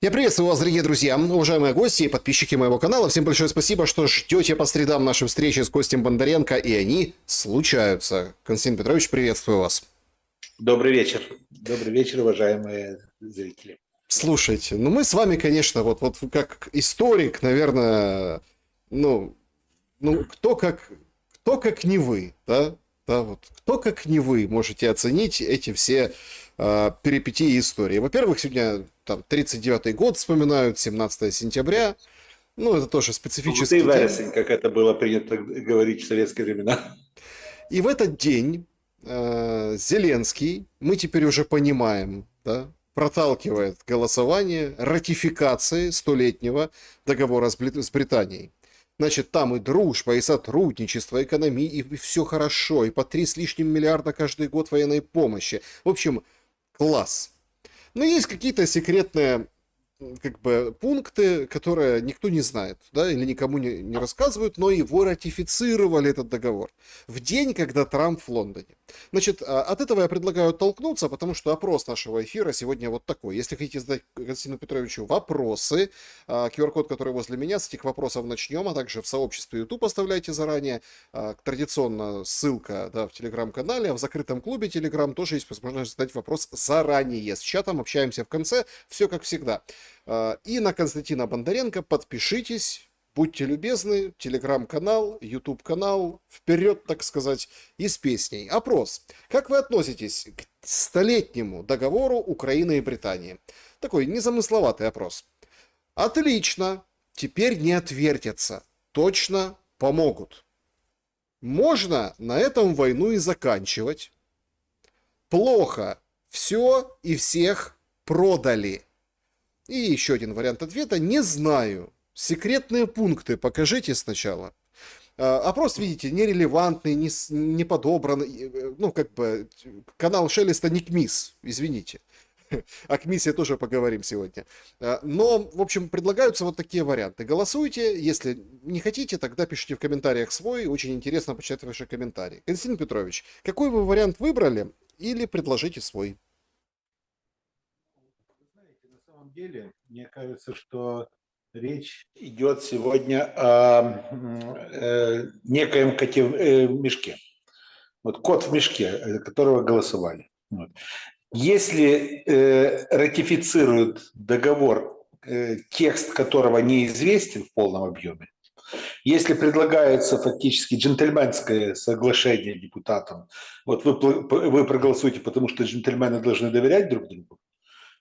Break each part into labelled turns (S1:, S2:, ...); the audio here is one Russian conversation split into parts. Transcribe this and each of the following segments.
S1: Я приветствую вас, дорогие друзья, уважаемые гости и подписчики моего канала. Всем большое спасибо, что ждете по средам нашей встречи с Костем Бондаренко, и они случаются. Константин Петрович, приветствую вас.
S2: Добрый вечер. Добрый вечер, уважаемые зрители.
S1: Слушайте, мы с вами, конечно, вот как историк, наверное, кто как не вы, да? Да, вот кто как не вы можете оценить эти все перипетии истории. Во-первых, сегодня там 39-й год вспоминают, 17 сентября. Это тоже специфический день.
S2: Вересень, как это было принято говорить в советские времена.
S1: И в этот день Зеленский, мы теперь уже понимаем, да, проталкивает голосование ратификации столетнего договора с Британией. Значит, там и дружба, и сотрудничество, экономия, и все хорошо, и по 3 с лишним миллиарда каждый год военной помощи. В общем, класс. Но есть какие-то секретные пункты, которые никто не знает, да, или никому не рассказывают, но его ратифицировали, этот договор, в день, когда Трамп в Лондоне. Значит, от этого я предлагаю оттолкнуться, потому что опрос нашего эфира сегодня вот такой. Если хотите задать Константину Петровичу вопросы, QR-код, который возле меня, с этих вопросов начнем, а также в сообществе YouTube оставляйте заранее. Традиционно ссылка, да, в Телеграм-канале, а в закрытом клубе Телеграм тоже есть возможность задать вопрос заранее. С чатом общаемся в конце, все как всегда. И на Константина Бондаренко подпишитесь, будьте любезны, телеграм-канал, YouTube-канал, вперед, так сказать, и с песней. Опрос. Как вы относитесь к столетнему договору Украины и Британии? Такой незамысловатый опрос. Отлично, теперь не отвертятся, точно помогут. Можно на этом войну и заканчивать. Плохо, все и всех продали. И еще один вариант ответа. Не знаю. Секретные пункты покажите сначала. Опрос, видите, нерелевантный, не подобранный. Канал Шелеста не КМИС, извините. О КМИСе тоже поговорим сегодня. Но, в общем, предлагаются вот такие варианты. Голосуйте. Если не хотите, тогда пишите в комментариях свой. Очень интересно почитать ваши комментарии. Константин Петрович, какой вы вариант выбрали? Или предложите свой?
S2: Деле, мне кажется, что речь идет сегодня о некоем коте в мешке. Вот кот в мешке, за которого голосовали. Вот. Если ратифицируют договор, текст которого неизвестен в полном объеме, если предлагается фактически джентльменское соглашение депутатам, вот вы проголосуете, потому что джентльмены должны доверять друг другу,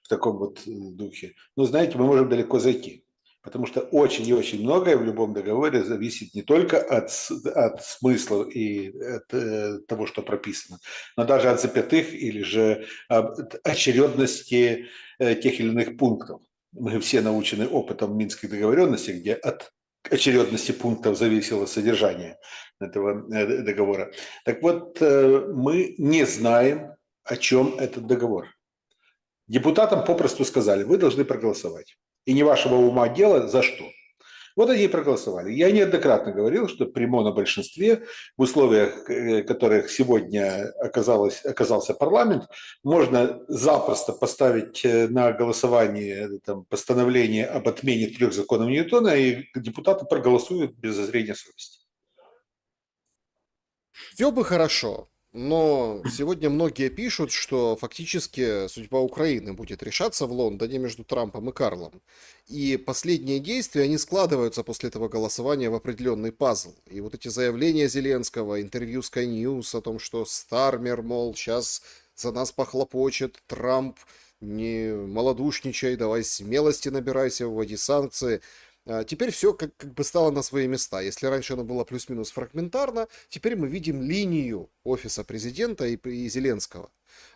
S2: в таком вот духе, знаете, мы можем далеко зайти. Потому что очень и очень многое в любом договоре зависит не только от смысла и от того, что прописано, но даже от запятых или же от очередности тех или иных пунктов. Мы все научены опытом Минских договоренностей, где от очередности пунктов зависело содержание этого договора. Так вот, мы не знаем, о чем этот договор. Депутатам попросту сказали, вы должны проголосовать. И не вашего ума дело, за что. Вот они и проголосовали. Я неоднократно говорил, что при монобольшинстве, в условиях, в которых сегодня оказался парламент, можно запросто поставить на голосование постановление об отмене 3 законов Ньютона, и депутаты проголосуют без зазрения совести.
S1: Все бы хорошо. Но сегодня многие пишут, что фактически судьба Украины будет решаться в Лондоне между Трампом и Карлом. И последние действия, они складываются после этого голосования в определенный пазл. И вот эти заявления Зеленского, интервью Sky News о том, что Стармер, мол, сейчас за нас похлопочет, Трамп, не малодушничай, давай смелости набирайся, вводи санкции. Теперь все как бы стало на свои места. Если раньше оно было плюс-минус фрагментарно, теперь мы видим линию офиса президента и Зеленского.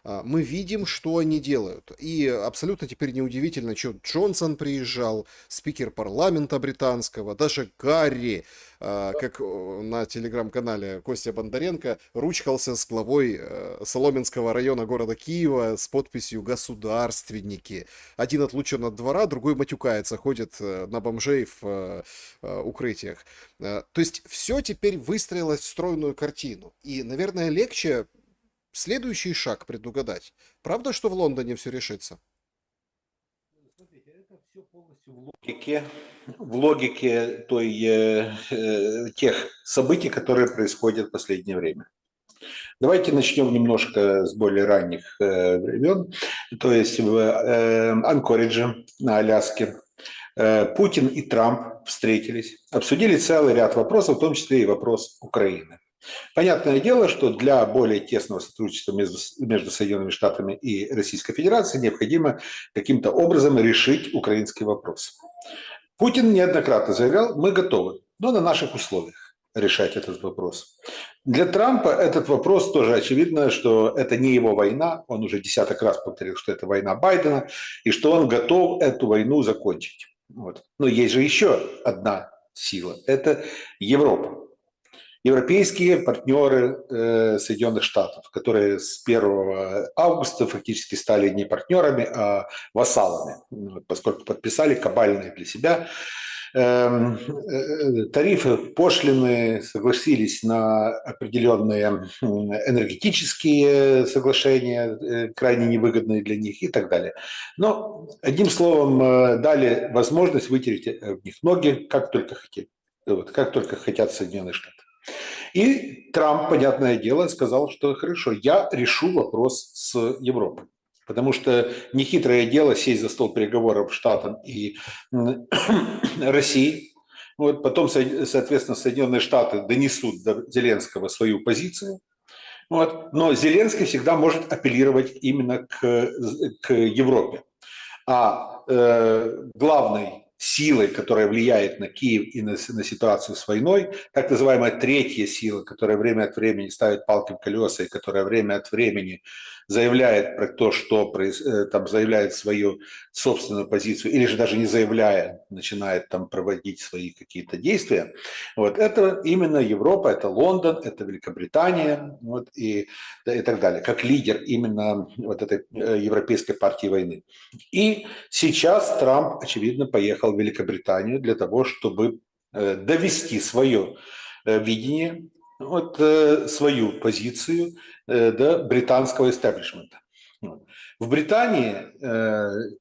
S1: Мы видим, что они делают. И абсолютно теперь неудивительно, что Джонсон приезжал, спикер парламента британского, даже Гарри, как на телеграм-канале Костя Бондаренко, ручкался с главой Соломенского района города Киева с подписью «Государственники». Один отлучен от двора, другой матюкается, ходит на бомжей в укрытиях. То есть все теперь выстроилось в стройную картину. И, наверное, легче следующий шаг предугадать. Правда, что в Лондоне все решится?
S2: Смотрите, это все логике, в логике тех событий, которые происходят в последнее время. Давайте начнем немножко с более ранних времен. То есть в Анкоридже на Аляске Путин и Трамп встретились, обсудили целый ряд вопросов, в том числе и вопрос Украины. Понятное дело, что для более тесного сотрудничества между Соединенными Штатами и Российской Федерацией необходимо каким-то образом решить украинский вопрос. Путин неоднократно заявлял, мы готовы, но на наших условиях решать этот вопрос. Для Трампа этот вопрос тоже очевидно, что это не его война, он уже десяток раз повторил, что это война Байдена, и что он готов эту войну закончить. Вот. Но есть же еще одна сила, это Европа. Европейские партнеры Соединенных Штатов, которые с 1 августа фактически стали не партнерами, а вассалами, поскольку подписали кабальные для себя тарифы, пошлины, согласились на определенные энергетические соглашения, крайне невыгодные для них и так далее. Но, одним словом, дали возможность вытереть в них ноги, как только хотели, как только хотят Соединенные Штаты. И Трамп, понятное дело, сказал, что хорошо, я решу вопрос с Европой. Потому что нехитрое дело сесть за стол переговоров Штатам и России. Вот, потом, соответственно, Соединенные Штаты донесут до Зеленского свою позицию. Вот, но Зеленский всегда может апеллировать именно к Европе. А главной силой, которая влияет на Киев и на ситуацию с войной, так называемая третья сила, которая время от времени ставит палки в колеса и которая время от времени заявляет про то, что там заявляет свою собственную позицию, или же даже не заявляя, начинает там проводить свои какие-то действия. Вот это именно Европа, это Лондон, это Великобритания, вот, и так далее, как лидер именно вот этой европейской партии войны. И сейчас Трамп, очевидно, поехал в Великобританию для того, чтобы довести свое видение, вот, свою позицию до британского истеблишмента. В Британии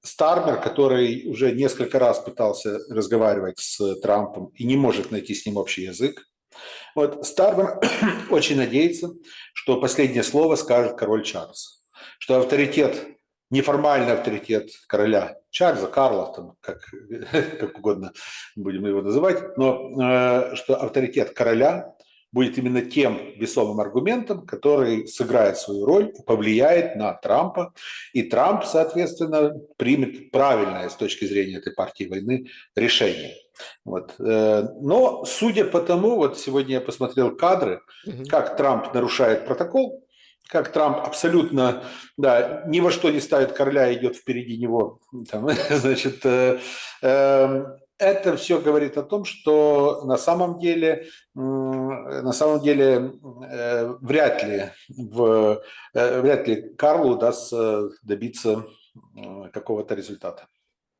S2: Стармер, который уже несколько раз пытался разговаривать с Трампом и не может найти с ним общий язык, вот, Стармер очень надеется, что последнее слово скажет король Чарльз, что авторитет, неформальный авторитет короля Чарльза, Карла, там, как угодно будем его называть, но что авторитет короля будет именно тем весомым аргументом, который сыграет свою роль и повлияет на Трампа. И Трамп, соответственно, примет правильное с точки зрения этой партии войны решение. Вот. Но судя по тому, вот сегодня я посмотрел кадры, как Трамп нарушает протокол, как Трамп абсолютно, да, ни во что не ставит короля, идет впереди него, там, значит, это все говорит о том, что на самом деле вряд ли Карлу удастся добиться какого-то результата.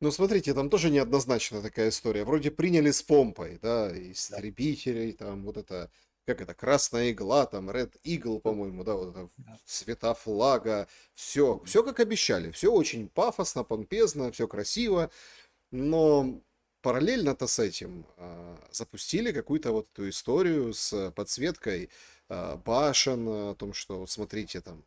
S1: Ну, смотрите, там тоже неоднозначная такая история. Вроде приняли с помпой, да, истребителей, там вот это, как это, красная игла, там, Red Eagle, по-моему, да, вот это цвета флага, все как обещали, все очень пафосно, помпезно, все красиво, но параллельно-то с этим запустили какую-то вот эту историю с подсветкой башен, о том, что, вот смотрите, там,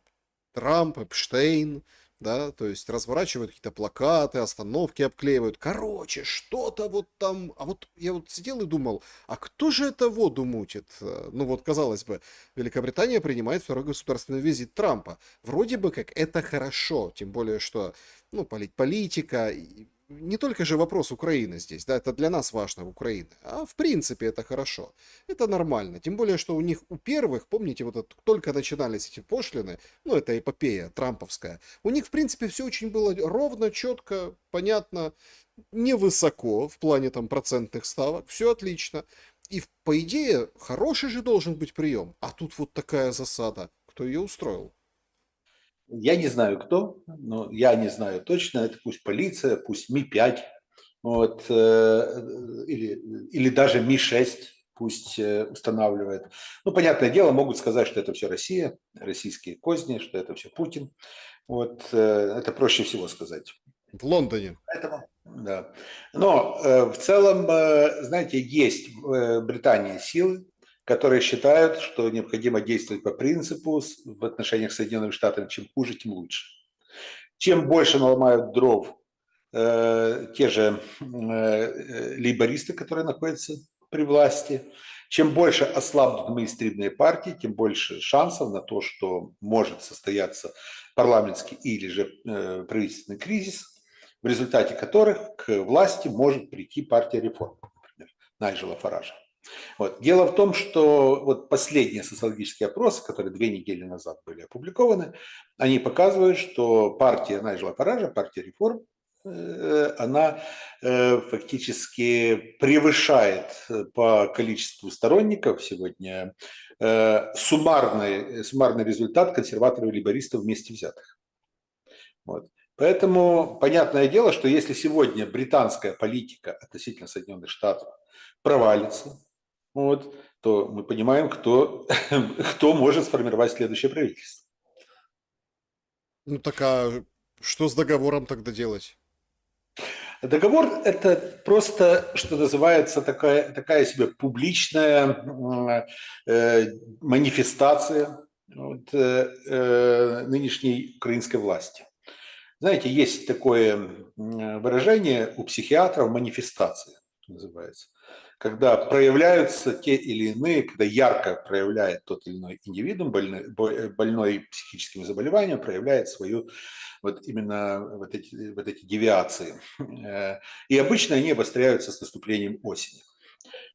S1: Трамп, Эпштейн, да, то есть разворачивают какие-то плакаты, остановки обклеивают. Короче, что-то вот там. А вот я вот сидел и думал, а кто же это воду мутит? Ну вот, казалось бы, Великобритания принимает второй государственный визит Трампа. Вроде бы как это хорошо, тем более, что, ну, политика, не только же вопрос Украины здесь, да, это для нас важно, Украина, а в принципе это хорошо, это нормально, тем более, что у них у первых, помните, вот это, только начинались эти пошлины, ну, это эпопея трамповская, у них, в принципе, все очень было ровно, четко, понятно, невысоко в плане там процентных ставок, все отлично, и по идее, хороший же должен быть прием, а тут вот такая засада, кто ее устроил?
S2: Я не знаю кто, но я не знаю точно, это пусть полиция, пусть Ми-5, вот, или даже Ми-6 пусть устанавливает. Ну, понятное дело, могут сказать, что это все Россия, российские козни, что это все Путин. Вот, это проще всего сказать.
S1: В Лондоне.
S2: Поэтому, да. Но в целом, знаете, есть в Британии силы, которые считают, что необходимо действовать по принципу в отношениях с Соединенными Штатами, чем хуже, тем лучше. Чем больше наломают дров те же лейбористы, которые находятся при власти, чем больше ослабнут мейнстримные партии, тем больше шансов на то, что может состояться парламентский или же правительственный кризис, в результате которых к власти может прийти партия реформ, например, Найджела Фаража. Вот. Дело в том, что вот последние социологические опросы, которые 2 недели назад были опубликованы, они показывают, что партия Найджела Фаража, партия реформ, она фактически превышает по количеству сторонников сегодня суммарный результат консерваторов и лейбористов вместе взятых. Вот. Поэтому понятное дело, что если сегодня британская политика относительно Соединенных Штатов провалится, вот, то мы понимаем, кто может сформировать следующее правительство.
S1: Ну так а что с договором тогда делать?
S2: Договор – это просто, что называется, такая себе публичная манифестация вот, нынешней украинской власти. Знаете, есть такое выражение у психиатров – манифестация называется. Когда проявляются те или иные, когда ярко проявляет тот или иной индивидуум, больной психическим заболеванием, проявляет свою вот именно вот эти девиации. И обычно они обостряются с наступлением осени.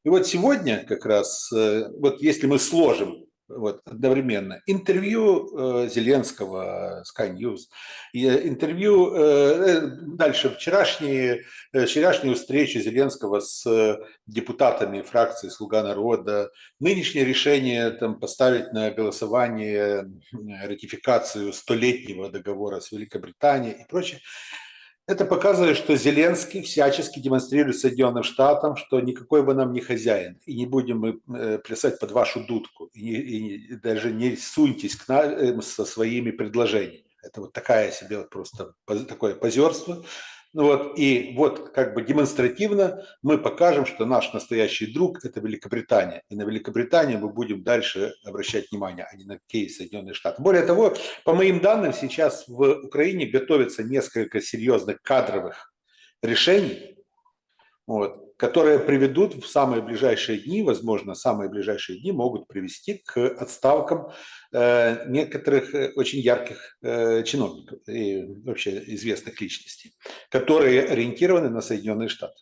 S2: И вот сегодня как раз, вот если мы сложим вот, одновременно интервью Зеленского, Sky News, интервью, дальше вчерашнюю встречу Зеленского с депутатами фракции «Слуга народа», нынешнее решение там, поставить на голосование ратификацию столетнего договора с Великобританией и прочее, это показывает, что Зеленский всячески демонстрирует Соединенным Штатам, что никакой вы нам не хозяин, и не будем мы плясать под вашу дудку, и даже не суньтесь к нам со своими предложениями. Это вот такая себе вот просто такое позерство. Ну вот, и вот как бы демонстративно мы покажем, что наш настоящий друг – это Великобритания. И на Великобританию мы будем дальше обращать внимание, а не на какие Соединенные Штаты. Более того, по моим данным, сейчас в Украине готовится несколько серьезных кадровых решений, вот, которые приведут в самые ближайшие дни, возможно, самые ближайшие дни могут привести к отставкам некоторых очень ярких чиновников и вообще известных личностей, которые ориентированы на Соединенные Штаты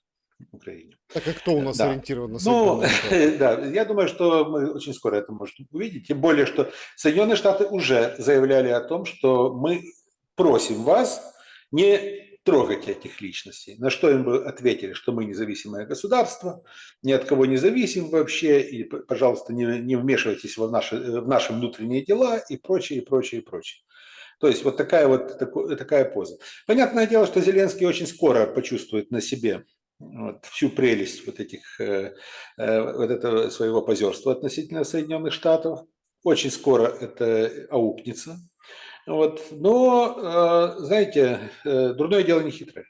S2: в Украине.
S1: Так а кто у нас
S2: Да.
S1: ориентирован на
S2: Ну,
S1: Соединенные Штаты?
S2: да, я думаю, что мы очень скоро это можем увидеть, тем более, что Соединенные Штаты уже заявляли о том, что мы просим вас не трогать этих личностей. На что им бы ответили, что мы независимое государство, ни от кого не зависим вообще, и, пожалуйста, не вмешивайтесь в наши внутренние дела и прочее, и прочее, и прочее. То есть вот такая поза. Понятное дело, что Зеленский очень скоро почувствует на себе вот, всю прелесть вот этого своего позерства относительно Соединенных Штатов. Очень скоро это аукнется. Вот. Но, знаете, дурное дело не хитрое.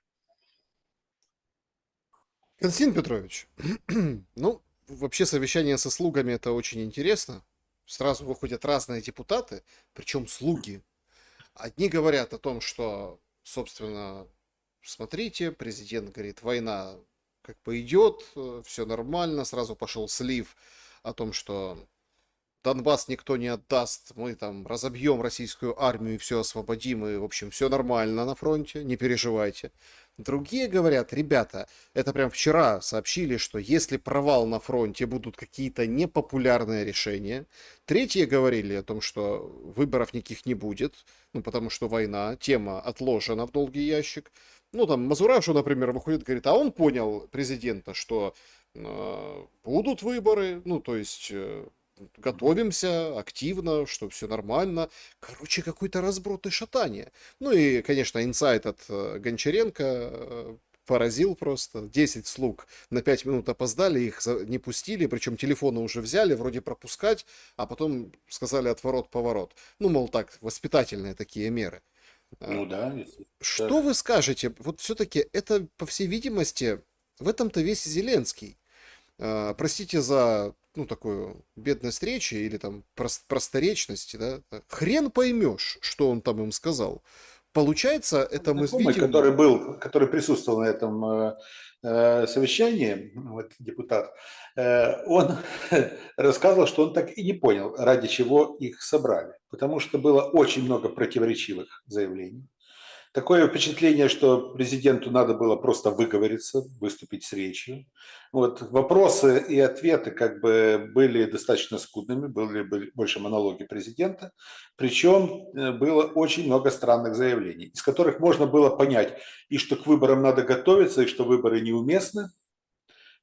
S1: Константин Петрович, ну, вообще совещание со слугами это очень интересно. Сразу выходят разные депутаты, причем слуги. Одни говорят о том, что, собственно, смотрите, президент говорит, война как бы идет, все нормально, сразу пошел слив о том, что Донбасс никто не отдаст, мы там разобьем российскую армию и все освободим, и, в общем, все нормально на фронте, не переживайте. Другие говорят, ребята, это прям вчера сообщили, что если провал на фронте, будут какие-то непопулярные решения. Третьи говорили о том, что выборов никаких не будет, ну, потому что война, тема отложена в долгий ящик. Ну, там, Мазурашу, например, выходит, говорит, а он понял президента, что будут выборы, ну, то есть готовимся активно, что все нормально. Короче, какой-то разброд и шатание. Ну и, конечно, инсайт от Гончаренко поразил просто. 10 слуг на 5 минут опоздали, их не пустили, причем телефоны уже взяли, вроде пропускать, а потом сказали отворот-поворот. Ну, мол, так, воспитательные такие меры.
S2: Ну да,
S1: Что вы скажете? Вот все-таки это, по всей видимости, в этом-то весь Зеленский. Простите за, ну, такую бедность речи или там просторечность, да? Хрен поймешь, что он там им сказал. Получается, это мы
S2: знакомый,
S1: видим.
S2: который присутствовал на этом совещании, вот, депутат, он рассказывал, что он так и не понял, ради чего их собрали, потому что было очень много противоречивых заявлений. Такое впечатление, что президенту надо было просто выговориться, выступить с речью. Вот, вопросы и ответы как бы были достаточно скудными, были больше монологи президента, причем было очень много странных заявлений, из которых можно было понять и что к выборам надо готовиться, и что выборы неуместны.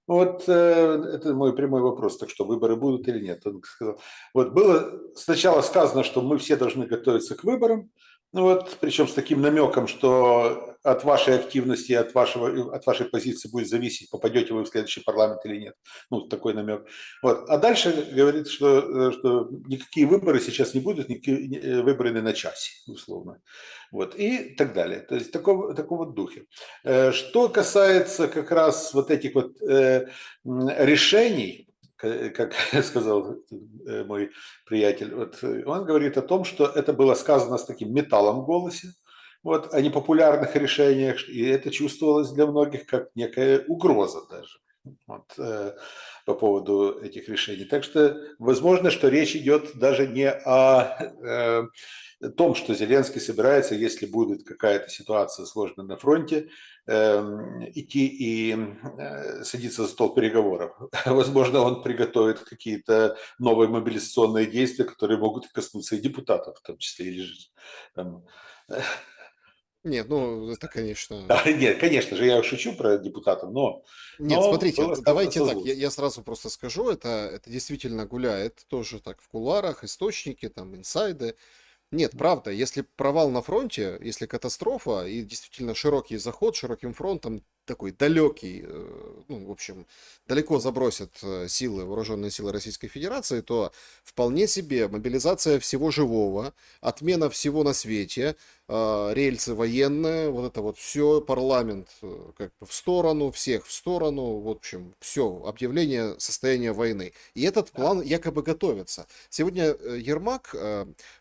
S2: Вот это мой прямой вопрос, так что выборы будут или нет. Он сказал, вот было сначала сказано, что мы все должны готовиться к выборам, ну вот, причем с таким намеком, что от вашей активности, от вашей позиции будет зависеть, попадете вы в следующий парламент или нет. Ну, такой намек. Вот. А дальше говорит, что никакие выборы сейчас не будут, никакие выборы на часе, условно. Вот. И так далее. То есть такого духе. Что касается как раз вот этих вот решений, как сказал мой приятель, вот, он говорит о том, что это было сказано с таким металлом в голосе, вот, о непопулярных решениях, и это чувствовалось для многих как некая угроза даже вот, по поводу этих решений. Так что возможно, что речь идет даже не о том, что Зеленский собирается, если будет какая-то ситуация сложная на фронте, идти и садиться за стол переговоров. Возможно, он приготовит какие-то новые мобилизационные действия, которые могут коснуться и депутатов, в том числе, или же там,
S1: Нет, ну, это, конечно.
S2: да, нет, конечно же, я шучу про депутатов,
S1: Нет,
S2: но
S1: смотрите,
S2: было сказано
S1: давайте так, я,
S2: созвучно.
S1: я сразу просто скажу, это действительно гуляет тоже так в кулуарах, источники, там, инсайды. Нет, правда, если провал на фронте, если катастрофа и действительно широкий заход, широким фронтом, такой далекий, ну, в общем, далеко забросят силы, вооруженные силы Российской Федерации, то вполне себе мобилизация всего живого, отмена всего на свете, рельсы военные, вот это вот все, парламент как бы в сторону, всех в сторону, в общем, все, объявление состояния войны. И этот план якобы готовится. Сегодня Ермак,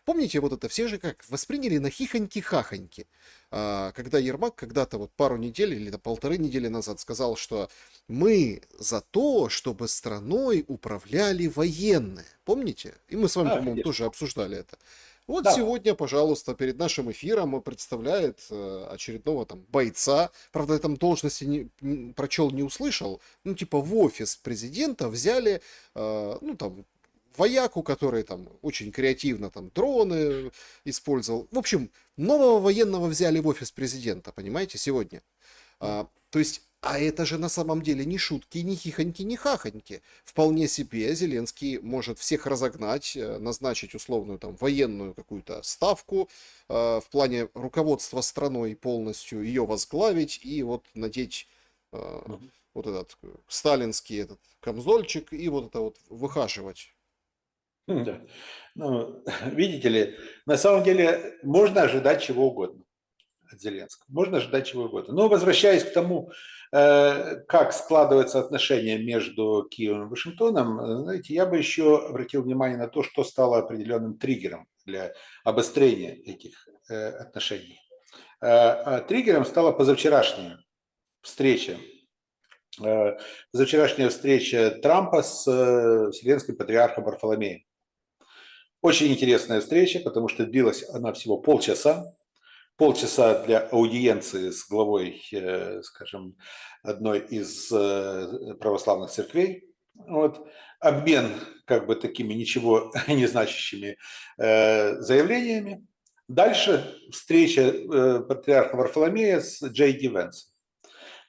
S1: помните, вот это все же как восприняли на хихоньки-хахоньки, когда Ермак когда-то вот пару недель или полторы недели назад сказал, что мы за то, чтобы страной управляли военные. Помните? И мы с вами,
S2: Да,
S1: по-моему,
S2: конечно.
S1: тоже обсуждали это. Вот
S2: Да.
S1: сегодня, пожалуйста, перед нашим эфиром представляет очередного там бойца. Правда, я там должности прочел, не услышал. Ну, типа в офис президента взяли, ну, там, вояку, который там очень креативно там дроны использовал. В общем, нового военного взяли в офис президента, понимаете, сегодня. То есть, а это же на самом деле не шутки, не хихоньки, не хахоньки. Вполне себе Зеленский может всех разогнать, назначить условную там военную какую-то ставку в плане руководства страной полностью, ее возглавить и вот надеть вот этот сталинский этот камзольчик и вот это вот выхаживать.
S2: Да. Ну, видите ли, на самом деле можно ожидать чего угодно от Зеленского. Можно ожидать чего угодно. Но возвращаясь к тому, как складываются отношения между Киевом и Вашингтоном, знаете, я бы еще обратил внимание на то, что стало определенным триггером для обострения этих отношений. Триггером стала встреча позавчерашняя встреча Трампа с Вселенским патриархом Варфоломеем. Очень интересная встреча, потому что длилась она всего полчаса. Полчаса для аудиенции с главой, скажем, одной из православных церквей. Вот. Обмен как бы такими ничего не значащими заявлениями. Дальше встреча патриарха Варфоломея с Джей Ди Венсом.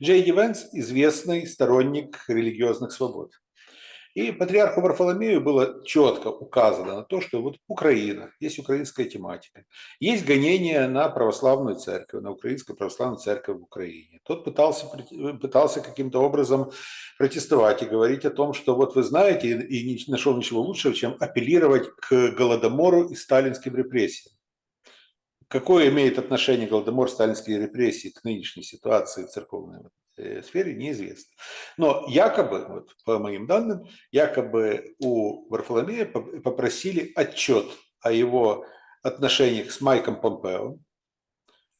S2: Джей Ди Венс – известный сторонник религиозных свобод. И патриарху Варфоломею было четко указано на то, что вот Украина, есть украинская тематика, есть гонения на православную церковь, на украинскую православную церковь в Украине. Тот пытался каким-то образом протестовать и говорить о том, что вот вы знаете, и не нашел ничего лучшего, чем апеллировать к Голодомору и сталинским репрессиям. Какое имеет отношение Голодомор, сталинские репрессии к нынешней ситуации в церковной сфере, неизвестно. Но якобы, вот по моим данным, якобы у Варфоломея попросили отчет о его отношениях с Майком Помпео,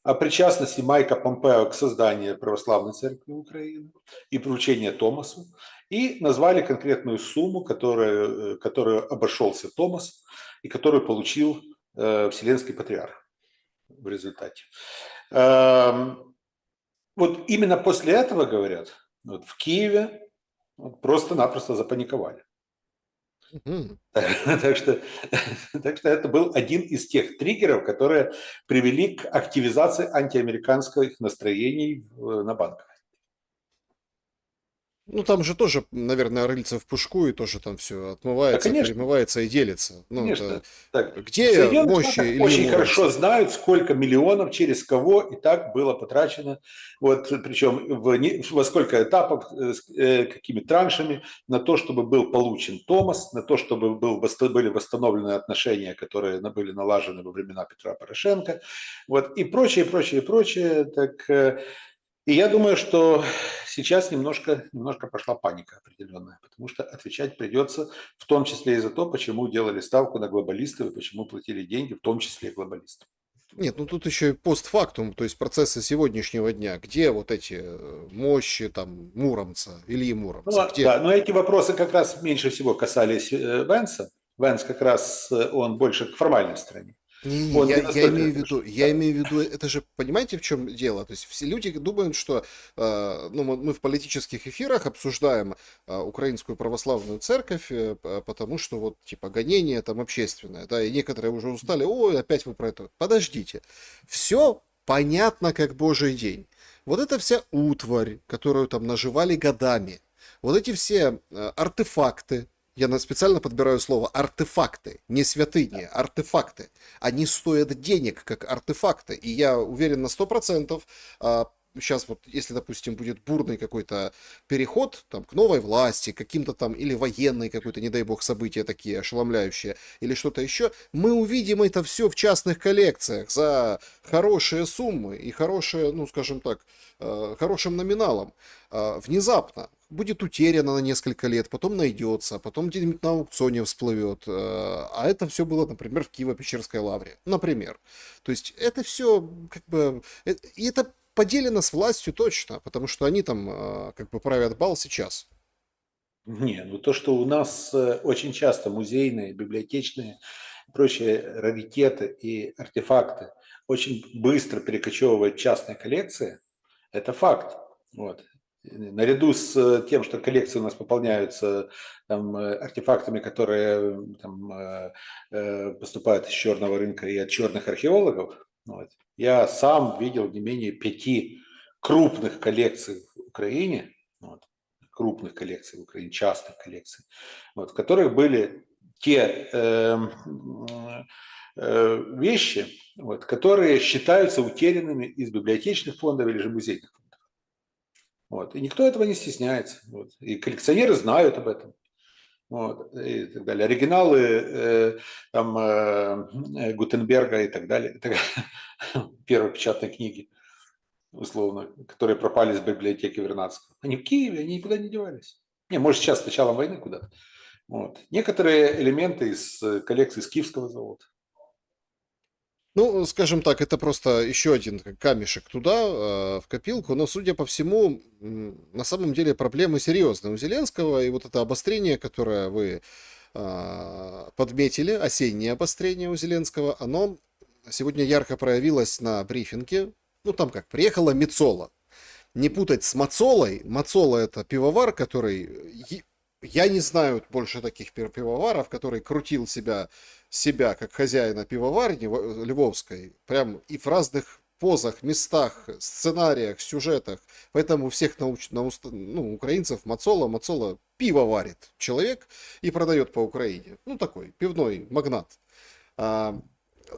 S2: о причастности Майка Помпео к созданию православной церкви Украины и поручения Томасу, и назвали конкретную сумму, которую обошелся Томас и которую получил Вселенский Патриарх в результате. Вот именно после этого, говорят, вот в Киеве просто-напросто запаниковали.
S1: Мгм.
S2: Так что, так что это был один из тех триггеров, которые привели к активизации антиамериканских настроений на банках.
S1: Ну, там же тоже, наверное, рыльца в пушку, и тоже там все
S2: Да,
S1: отмывается,
S2: конечно,
S1: перемывается и делится. Ну, это
S2: конечно. Так, в
S1: где
S2: Соединенных
S1: мощи
S2: Штатах
S1: Ильи
S2: очень хорошо
S1: Муромца?
S2: знают, сколько миллионов, через кого и так было потрачено, вот, причем во сколько этапов, какими траншами, на то, чтобы был получен Томас, на то, чтобы были восстановлены отношения, которые были налажены во времена Петра Порошенко, вот, и прочее, прочее, прочее. Так, и я думаю, что сейчас немножко пошла паника определенная, потому что отвечать придется в том числе и за то, почему делали ставку на глобалистов и почему платили деньги, в том числе и глобалистам.
S1: Нет, ну тут еще и постфактум, то есть процессы сегодняшнего дня. Где вот эти мощи там Муромца, Ильи
S2: Ну,
S1: Муромца, где?
S2: да, но эти вопросы как раз меньше всего касались Венса. Венс как раз, он больше к формальной стороне.
S1: Не-не,
S2: Он не
S1: я
S2: настолько
S1: имею в виду,
S2: хорошо. Да.
S1: это же, понимаете, в чем дело? То есть все люди думают, что ну, мы в политических эфирах обсуждаем украинскую православную церковь, потому что вот типа гонение там общественное, да, и некоторые уже устали, ой, опять вы про это. Подождите, все понятно как божий день. Вот эта вся утварь, которую там наживали годами, вот эти все артефакты, специально подбираю слово артефакты, не святыни, артефакты. Они стоят денег, как артефакты. И я уверен на 100%, сейчас вот, если, допустим, будет бурный какой-то переход там, к новой власти, каким-то там, или военный какой-то, не дай бог, события такие ошеломляющие, или что-то еще, мы увидим это все в частных коллекциях за хорошие суммы и хорошие, ну, скажем так, хорошим номиналом. Внезапно будет утеряно на несколько лет, потом найдется, потом где-нибудь на аукционе всплывет. А это все было, например, в Киево-Печерской лавре. Например. То есть это все как бы... И это поделено с властью точно, потому что они там как бы правят бал сейчас.
S2: Не, ну то, что у нас очень часто музейные, библиотечные, прочие раритеты и артефакты очень быстро перекочевывают в частные коллекции, это факт. Вот. Наряду с тем, что коллекции у нас пополняются там, артефактами, которые там, поступают из черного рынка и от черных археологов, вот, я сам видел не менее 5 крупных коллекций в Украине, вот, крупных коллекций в Украине, частных коллекций, вот, в которых были те вещи, вот, которые считаются утерянными из библиотечных фондов или же музейных фондов. Вот. И никто этого не стесняется. Вот. И коллекционеры знают об этом. Вот, и так далее. Оригиналы там, Гутенберга и так далее. Первой печатной книги, условно, которые пропали из библиотеки Вернадского. Они в Киеве, они никуда не девались. Не, может, сейчас с началом войны куда-то. Вот. Некоторые элементы из коллекции с Киевского завода.
S1: Ну, скажем так, это просто еще один камешек туда, в копилку, но, судя по всему, на самом деле проблемы серьезные у Зеленского, и вот это обострение, которое вы подметили, осеннее обострение у Зеленского, оно сегодня ярко проявилось на брифинге. Ну, там как, приехала Мецола. Не путать с Мацолой. Мацола — это пивовар, который... Я не знаю больше таких пивоваров, который крутил себя как хозяина пивоварни львовской, прям и в разных позах, местах, сценариях, сюжетах. Поэтому у всех украинцев Мацола пиво варит человек и продает по Украине. Ну, такой пивной магнат. А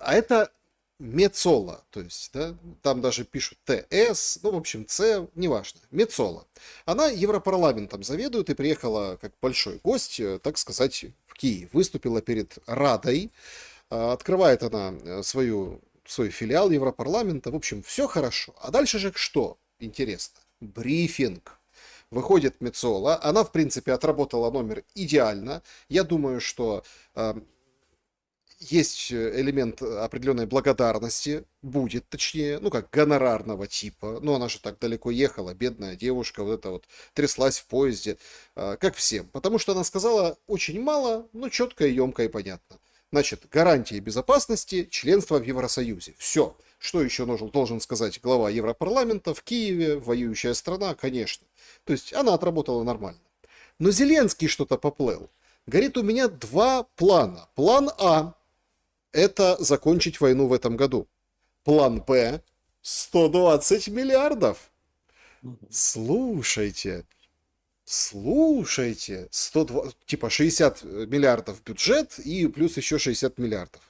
S1: это Мецола, то есть, да, там даже пишут ТС, ну, в общем, С, неважно, Мецола. Она Европарламентом заведует и приехала как большой гость, так сказать, в Киев. Выступила перед Радой, открывает она свою свой филиал Европарламента. В общем, все хорошо. А дальше же что? Интересно. Брифинг. Выходит Мецола, она, в принципе, отработала номер идеально. Я думаю, что есть элемент определенной благодарности, будет точнее, ну как гонорарного типа. Ну она же так далеко ехала, бедная девушка, вот это вот тряслась в поезде, как всем. Потому что она сказала очень мало, но четко и емко и понятно. Значит, гарантии безопасности, членство в Евросоюзе. Все. Что еще должен сказать глава Европарламента в Киеве, воюющая страна, конечно. То есть она отработала нормально. Но Зеленский что-то поплыл. Говорит, у меня два плана. План А – это закончить войну в этом году. План Б – 120 миллиардов. Слушайте, 120, типа 60 миллиардов бюджет и плюс еще 60 миллиардов.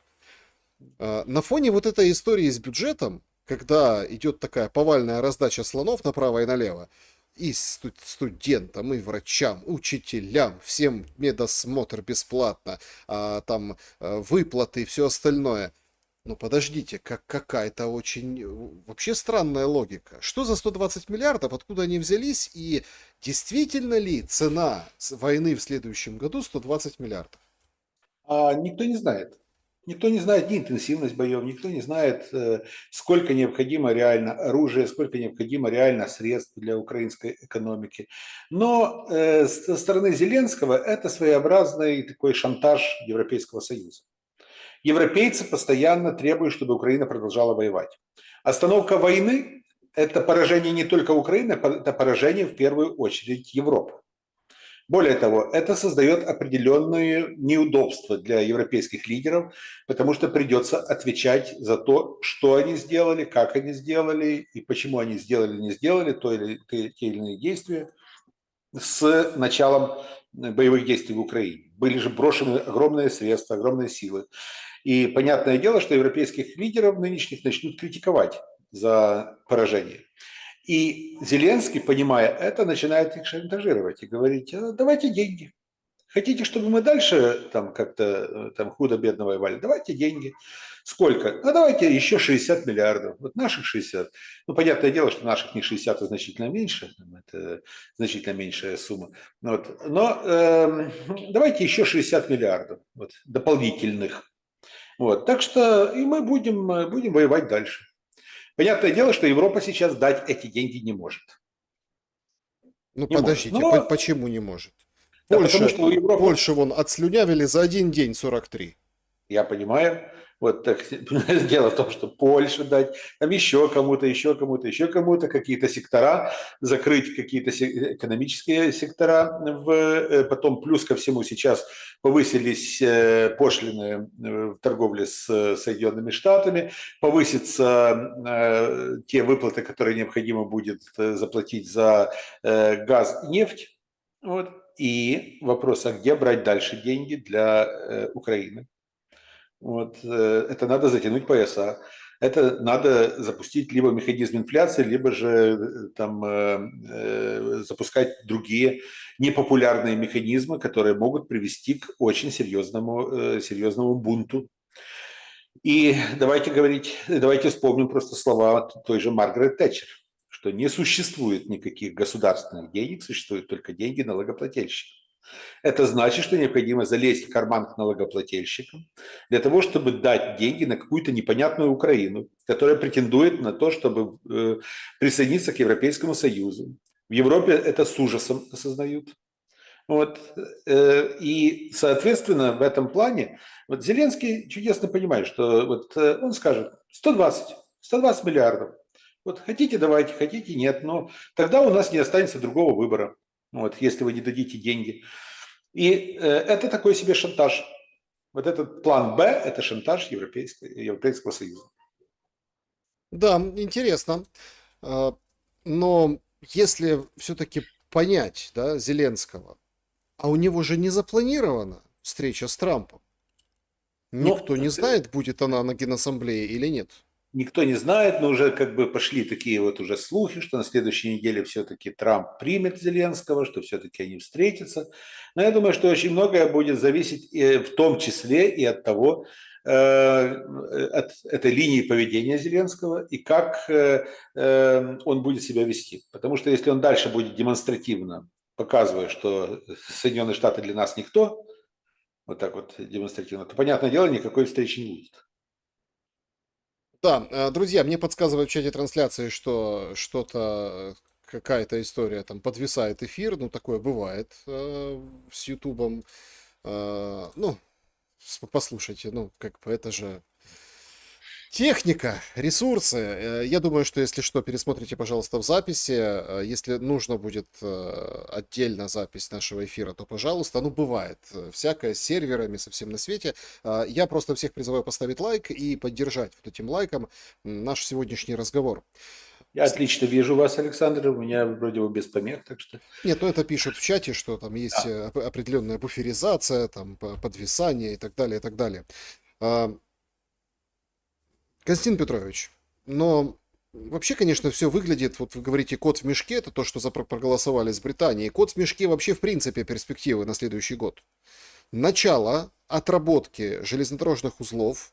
S1: На фоне вот этой истории с бюджетом, когда идет такая повальная раздача слонов направо и налево, и студентам, и врачам, учителям, всем медосмотр бесплатно, там выплаты и все остальное. Но подождите, какая-то очень вообще странная логика. Что за 120 миллиардов, откуда они взялись, и действительно ли цена войны в следующем году 120 миллиардов?
S2: Никто не знает. Никто не знает ни интенсивность боев, никто не знает, сколько необходимо реально оружия, сколько необходимо реально средств для украинской экономики. Но со стороны Зеленского это своеобразный такой шантаж Европейского Союза. Европейцы постоянно требуют, чтобы Украина продолжала воевать. Остановка войны – это поражение не только Украины, это поражение в первую очередь Европы. Более того, это создает определенные неудобства для европейских лидеров, потому что придется отвечать за то, что они сделали, как они сделали и почему они сделали, не сделали те или иные действия с началом боевых действий в Украине. Были же брошены огромные средства, огромные силы. И понятное дело, что европейских лидеров нынешних начнут критиковать за поражение. И Зеленский, понимая это, начинает их шантажировать и говорить: давайте деньги. Хотите, чтобы мы дальше там как-то там худо-бедно воевали? Давайте деньги. Сколько? Давайте еще 60 миллиардов. Вот наших 60. Ну, понятное дело, что наших не 60, а значительно меньше. Это значительно меньшая сумма. Вот. Но давайте еще 60 миллиардов вот, дополнительных. Вот. Так что и мы будем воевать дальше. Понятное дело, что Европа сейчас дать эти деньги не может.
S1: Ну
S2: Не может.
S1: подождите,
S2: Но,
S1: почему не может?
S2: да, потому что у Европы,
S1: Польша вон отслюнявили за один день 43.
S2: я понимаю, вот так, дело в том, что Польша дать, там еще кому-то, еще кому-то, еще кому-то, какие-то сектора, закрыть какие-то экономические сектора, потом плюс ко всему сейчас повысились пошлины в торговле с Соединенными Штатами, повысятся те выплаты, которые необходимо будет заплатить за газ и нефть. Вот. И вопрос, а где брать дальше деньги для Украины? Вот, это надо затянуть пояса. Это надо запустить либо механизм инфляции, либо же там, запускать другие непопулярные механизмы, которые могут привести к очень серьезному бунту. И давайте вспомним просто слова той же Маргарет Тэтчер, что не существует никаких государственных денег, существуют только деньги налогоплательщиков. Это значит, что необходимо залезть в карман к налогоплательщикам для того, чтобы дать деньги на какую-то непонятную Украину, которая претендует на то, чтобы присоединиться к Европейскому Союзу. В Европе это с ужасом осознают. Вот. И, соответственно, в этом плане вот Зеленский чудесно понимает, что вот он скажет 120 миллиардов. Вот хотите, давайте, хотите, нет. Но тогда у нас не останется другого выбора, вот, если вы не дадите деньги. И это такой себе шантаж. Вот этот план Б – это шантаж Европейского Союза.
S1: Да, интересно. Но если все-таки понять, да, Зеленского, а у него же не запланирована встреча с Трампом. Никто не знает, будет она на Генассамблее или нет.
S2: никто не знает, но уже как бы пошли такие вот уже слухи, что на следующей неделе все-таки Трамп примет Зеленского, что все-таки они встретятся. Но я думаю, что очень многое будет зависеть в том числе и от того, от этой линии поведения Зеленского и как он будет себя вести. Потому что если он дальше будет демонстративно показывая, что Соединенные Штаты для нас никто, вот так вот демонстративно, то, понятное дело, никакой встречи не будет.
S1: Да, друзья, мне подсказывают в чате трансляции, что что-то, какая-то история там подвисает эфир, ну такое бывает с Ютубом. Ну, послушайте, ну как бы это же техника, ресурсы. Я думаю, что если что, пересмотрите, пожалуйста, в записи. Если нужно будет отдельно запись нашего эфира, то пожалуйста. Ну, бывает всякое с серверами, совсем на свете. Я просто всех призываю поставить лайк и поддержать вот этим лайком наш сегодняшний разговор.
S2: Я отлично вижу вас, Александр, у меня вроде бы без помех, так что...
S1: Нет, ну это пишут в чате, что там есть
S2: Да.
S1: определенная буферизация, там подвисание и так далее, и так далее. А, Константин Петрович, но вообще, конечно, все выглядит, вот вы говорите, кот в мешке, это то, что проголосовали с Британией. Кот в мешке вообще, в принципе, перспективы на следующий год. Начало отработки железнодорожных узлов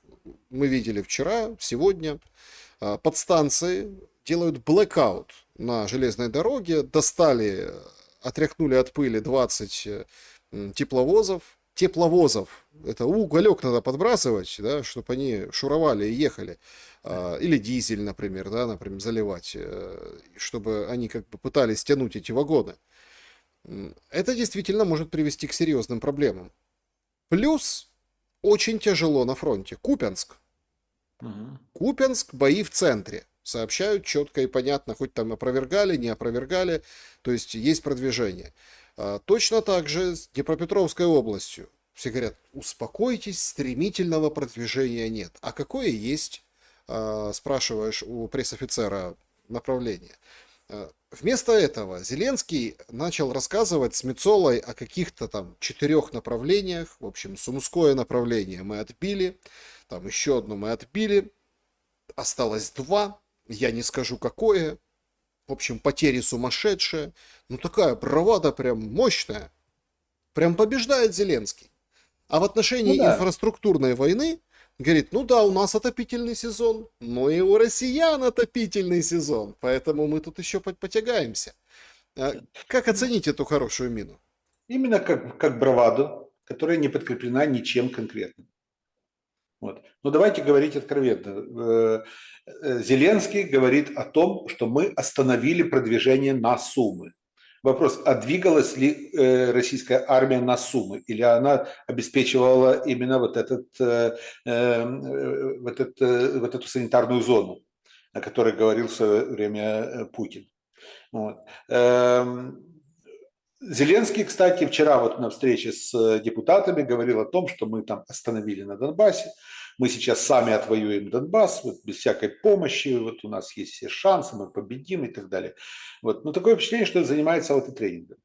S1: мы видели вчера, сегодня. Подстанции делают blackout на железной дороге, достали, отряхнули от пыли 20 тепловозов. Тепловозов. Это уголек надо подбрасывать, да, чтобы они шуровали и ехали. Или дизель, например, да, например, заливать, чтобы они как бы пытались тянуть эти вагоны. Это действительно может привести к серьезным проблемам. Плюс очень тяжело на фронте. Купянск.
S2: Мгм.
S1: Купянск, бои в центре. Сообщают четко и понятно, хоть там опровергали, не опровергали. То есть есть продвижение. Точно так же с Днепропетровской областью. Все говорят, успокойтесь, стремительного продвижения нет. А какое есть, спрашиваешь у пресс-офицера направление. Вместо этого Зеленский начал рассказывать с Мецолой о каких-то там 4 направлениях. В общем, Сумское направление мы отбили, там еще одно мы отбили, осталось 2, я не скажу какое. В общем, потери сумасшедшие. Ну такая бравада прям мощная. Прям побеждает Зеленский. А в
S2: Ну
S1: отношении
S2: да,
S1: инфраструктурной войны говорит, ну да, у нас отопительный сезон, но и у россиян отопительный сезон, поэтому мы тут еще потягаемся. Как оценить эту хорошую мину?
S2: именно как браваду, которая не подкреплена ничем конкретным. Вот. Но давайте говорить откровенно. Зеленский говорит о том, что мы остановили продвижение на Сумы. Вопрос, а двигалась ли российская армия на Сумы, или она обеспечивала именно вот эту санитарную зону, о которой говорил в свое время Путин. Вот. Зеленский, кстати, вчера вот на встрече с депутатами говорил о том, что мы там остановили на Донбассе, мы сейчас сами отвоюем Донбасс, вот без всякой помощи, вот у нас есть все шансы, мы победим и так далее. Вот. Но такое впечатление, что это занимается аутотренингом.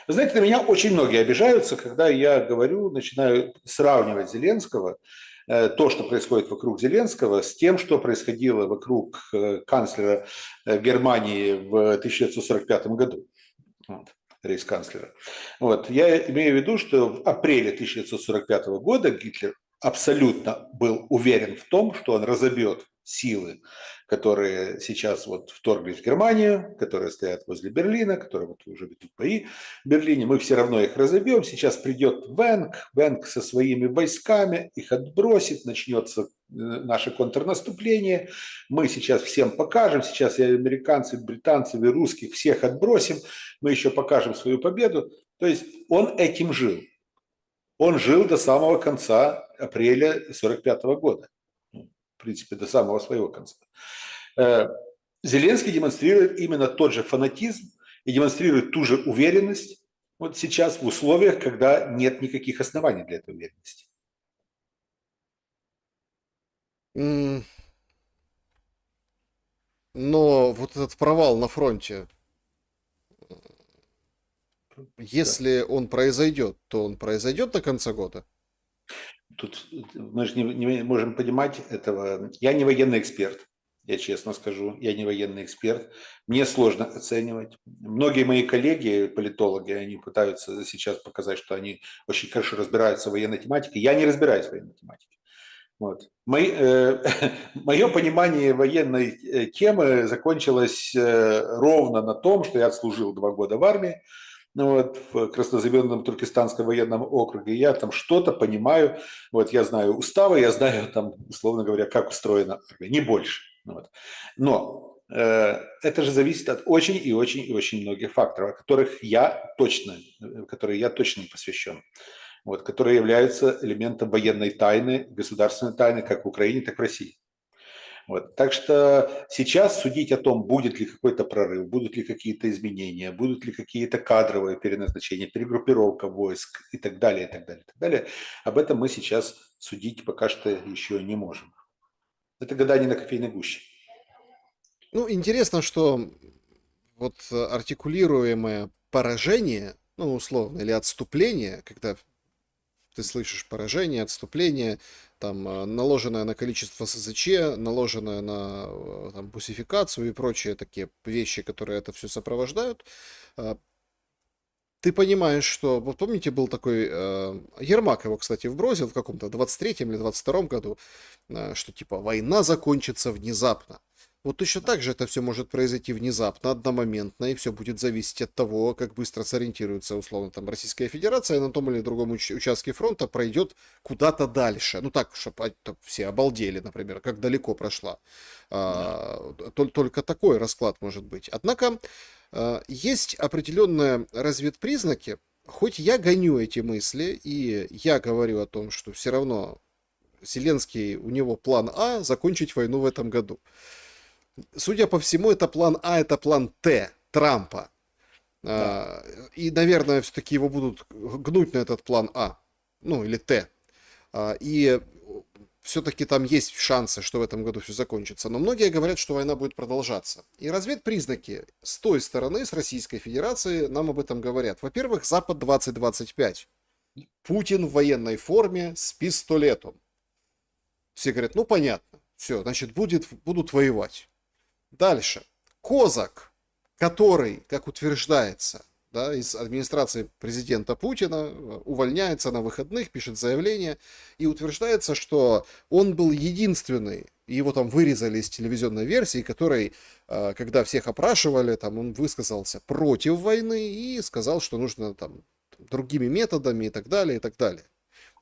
S2: Вы знаете, на меня очень многие обижаются, когда я говорю, начинаю сравнивать Зеленского, то, что происходит вокруг Зеленского, с тем, что происходило вокруг канцлера Германии в 1945 году. Вот, рейхсканцлера. Вот. Я имею в виду, что в апреле 1945 года Гитлер абсолютно был уверен в том, что он разобьет силы, которые сейчас вот вторглись в Германию, которые стоят возле Берлина, которые вот уже ведут бои в Берлине. Мы все равно их разобьем. Сейчас придет Венг со своими войсками их отбросит, начнется наше контрнаступление. Мы сейчас всем покажем, сейчас и американцев, и британцев, и русских всех отбросим, мы еще покажем свою победу. То есть он этим жил. Он жил до самого конца апреля 1945 года. В принципе, до самого своего конца. Зеленский демонстрирует именно тот же фанатизм и демонстрирует ту же уверенность вот сейчас в условиях, когда нет никаких оснований для этой уверенности.
S1: М, Но вот этот провал на фронте,
S2: Да.
S1: если он произойдет, то он произойдет до конца года?
S2: Тут мы же не можем понимать этого. Я не военный эксперт. я честно скажу, я не военный эксперт, мне сложно оценивать. Многие мои коллеги, политологи, они пытаются сейчас показать, что они очень хорошо разбираются в военной тематике. Я не разбираюсь в военной тематике. Вот. Мое понимание военной темы закончилось ровно на том, что я отслужил 2 года в армии, ну вот, в краснознаменном Туркестанском военном округе. Я там что-то понимаю, вот, я знаю уставы, я знаю, там, условно говоря, как устроена армия, не больше. Вот. Но это же зависит от очень и очень и очень многих факторов, которые я точно не посвящен, вот, которые являются элементом военной тайны, государственной тайны, как в Украине, так и в России. Вот. Так что сейчас судить о том, будет ли какой-то прорыв, будут ли какие-то изменения, будут ли какие-то кадровые переназначения, перегруппировка войск и так далее, и так далее, и так далее, об этом мы сейчас судить пока что еще не можем. Это гадание на кофейной гуще.
S1: Ну, интересно, что вот артикулируемое поражение, ну, условно, или отступление, когда ты слышишь поражение, отступление, там, наложенное на количество СЗЧ, наложенное на там, бусификацию и прочие такие вещи, которые это все сопровождают, ты понимаешь, что, вот помните, был такой, Ермак его, кстати, вбросил в каком-то 23-м или 22-м году, что типа война закончится внезапно. Вот точно так же это все может произойти внезапно, одномоментно, и все будет зависеть от того, как быстро сориентируется, условно, там, Российская Федерация на том или другом участке фронта пройдет куда-то дальше. Ну так, чтобы все обалдели, например, как далеко прошла. Только такой расклад может быть. Однако есть определенные разведпризнаки, хоть я гоню эти мысли, и я говорю о том, что все равно Зеленский, у него план А закончить войну в этом году. Судя по всему, это план А, это план Т Трампа.
S2: Да.
S1: И, наверное, все-таки его будут гнуть на этот план А. Ну, или Т. И все-таки там есть шансы, что в этом году все закончится. Но многие говорят, что война будет продолжаться. И разведпризнаки с той стороны, с Российской Федерации, нам об этом говорят. Во-первых, Запад 2025. Путин в военной форме с пистолетом. Все говорят, ну понятно, все, значит, будут воевать. Дальше. Козак, который, как утверждается, да, из администрации президента Путина, увольняется на выходных, пишет заявление, и утверждается, что он был единственный, его там вырезали из телевизионной версии, который, когда всех опрашивали, там он высказался против войны и сказал, что нужно там другими методами и так далее, и так далее.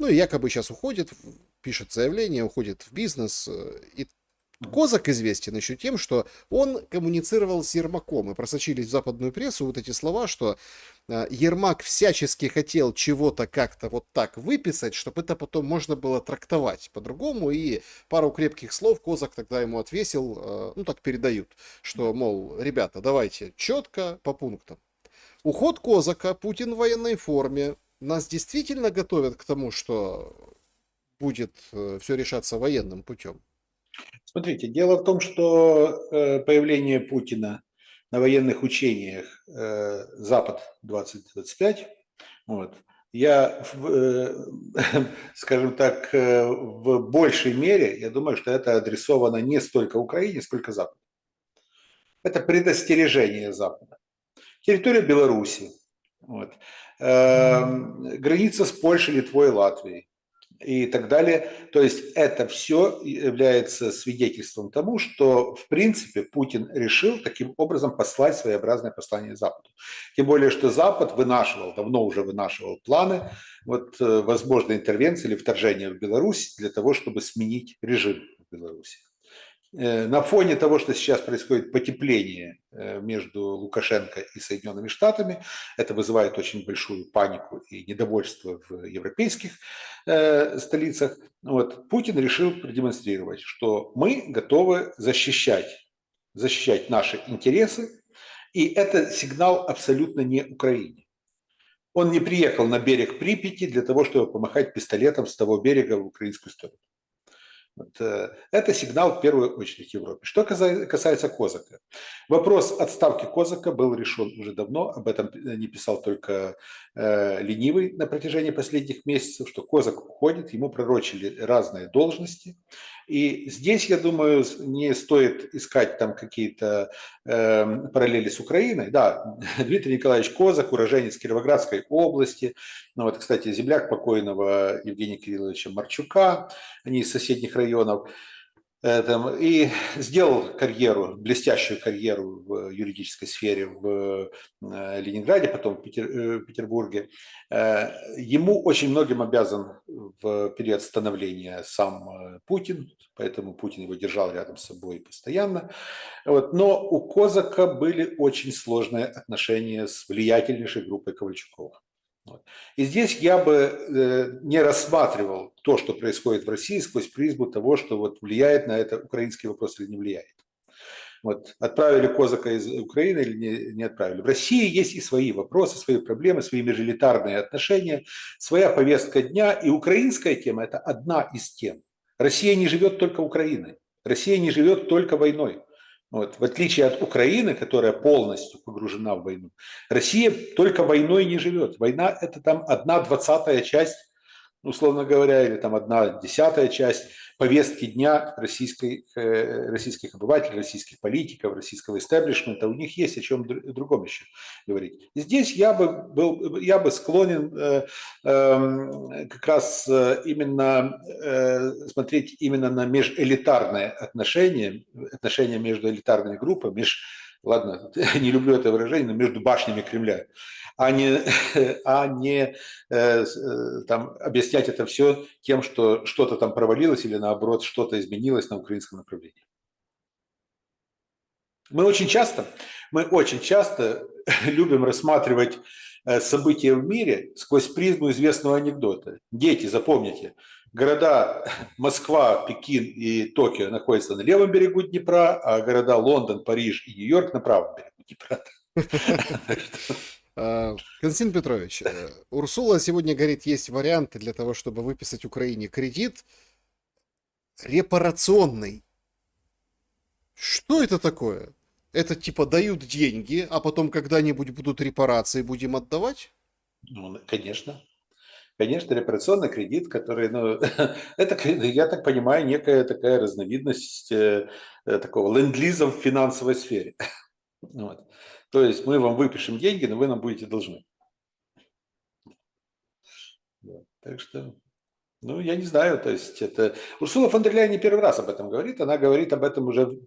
S1: Ну и якобы сейчас уходит, пишет заявление, уходит в бизнес. И Козак известен еще тем, что он коммуницировал с Ермаком. И просочились в западную прессу вот эти слова, что Ермак всячески хотел чего-то как-то вот так выписать, чтобы это потом можно было трактовать по-другому. И пару крепких слов Козак тогда ему отвесил, ну так передают, что, мол, ребята, давайте четко по пунктам. Уход Козака, Путин в военной форме. Нас действительно готовят к тому, что будет все решаться военным путем.
S2: Смотрите, дело в том, что появление Путина на военных учениях Запад-2025, вот, я, скажем так, в большей мере, я думаю, что это адресовано не столько Украине, сколько Западу. Это предостережение Запада. Территория Беларуси, вот, граница с Польшей, Литвой, Латвией и так далее. То есть это все является свидетельством тому, что в принципе Путин решил таким образом послать своеобразное послание Западу. Тем более, что Запад давно уже вынашивал планы вот, возможной интервенции или вторжения в Беларусь для того, чтобы сменить режим в Беларуси. На фоне того, что сейчас происходит потепление между Лукашенко и Соединенными Штатами, это вызывает очень большую панику и недовольство в европейских столицах. Вот, Путин решил продемонстрировать, что мы готовы защищать наши интересы, и это сигнал абсолютно не Украине. Он не приехал на берег Припяти для того, чтобы помахать пистолетом с того берега в украинскую сторону. Вот, это сигнал в первую очередь Европе. Что касается Козака. Вопрос отставки Козака был решен уже давно. Об этом не писал только ленивый на протяжении последних месяцев, что Козак уходит, ему пророчили разные должности. И здесь, я думаю, не стоит искать там какие-то параллели с Украиной. Да, Дмитрий Николаевич Козак, уроженец Кировоградской области. Ну вот, кстати, земляк покойного Евгения Кирилловича Марчука, они из соседних районов. И сделал карьеру, блестящую карьеру в юридической сфере в Ленинграде, потом в Петербурге. Ему очень многим обязан в период становления сам Путин, поэтому Путин его держал рядом с собой постоянно. Вот. Но у Козака были очень сложные отношения с влиятельнейшей группой Ковальчукова. Вот. И здесь я бы не рассматривал то, что происходит в России, сквозь призму того, что вот влияет на это украинский вопрос или не влияет. Вот. Отправили Козака из Украины или не отправили. В России есть и свои вопросы, свои проблемы, свои межэлитарные отношения, своя повестка дня. И украинская тема – это одна из тем. Россия не живет только Украиной. Россия не живет только войной. Вот. В отличие от Украины, которая полностью погружена в войну, Россия только войной не живет. Война – это там 1/20 часть, условно говоря, или там 1/10 часть повестки дня российских обывателей, российских политиков, российского истеблишмента. У них есть о чем другом еще говорить. И здесь я бы склонен как раз именно смотреть именно на межэлитарные отношения между элитарными группами, ладно, не люблю это выражение, но между башнями Кремля, а не там, объяснять это все тем, что что-то там провалилось или наоборот что-то изменилось на украинском направлении. Мы очень часто любим рассматривать события в мире сквозь призму известного анекдота. Дети, запомните, города Москва, Пекин и Токио находятся на левом берегу Днепра, а города Лондон, Париж и Нью-Йорк на правом берегу Днепра.
S1: Константин Петрович, Урсула сегодня говорит, есть варианты для того, чтобы выписать Украине кредит репарационный. Что это такое? Это типа дают деньги, а потом когда-нибудь будут репарации, будем отдавать?
S2: Ну, конечно. Конечно, репарационный кредит, который, это, я так понимаю, некая такая разновидность такого ленд-лиза в финансовой сфере. Вот. То есть мы вам выпишем деньги, но вы нам будете должны. Вот. Так что, я не знаю, то есть это... Урсула фон дер Ляйен не первый раз об этом говорит, она говорит об этом уже,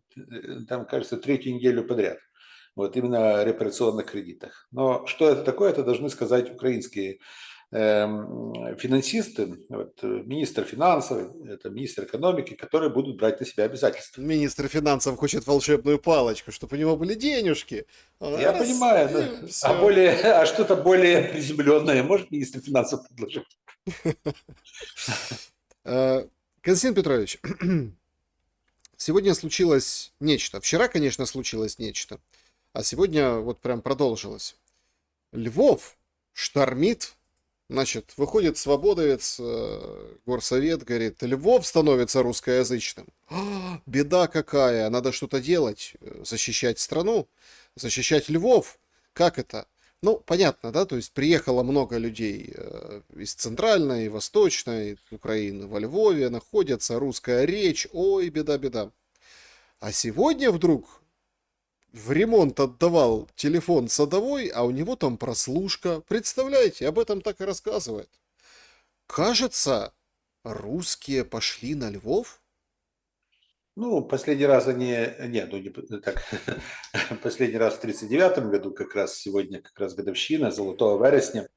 S2: там, кажется, 3-ю неделю подряд. Вот именно о репарационных кредитах. Но что это такое, это должны сказать украинские финансисты, вот, министр финансов, это министр экономики, которые будут брать на себя обязательства.
S1: Министр финансов хочет волшебную палочку, чтобы у него были денежки.
S2: Я понимаю, а что-то более приземленное может министр финансов предложить?
S1: Константин Петрович, сегодня случилось нечто. Вчера, конечно, случилось нечто, а сегодня вот прям продолжилось. Львов штормит. Значит, выходит свободовец, горсовет, говорит, Львов становится русскоязычным. Беда какая, надо что-то делать, защищать страну, защищать Львов. Как это? Ну, понятно, да, то есть приехало много людей из центральной, восточной Украины во Львове, находятся, русская речь, ой, беда. А сегодня вдруг в ремонт отдавал телефон садовой, а у него там прослушка. Представляете, об этом так и рассказывает. Кажется, русские пошли на Львов?
S2: Последний раз последний раз в 1939 году, как раз сегодня, как раз годовщина Золотого вересня,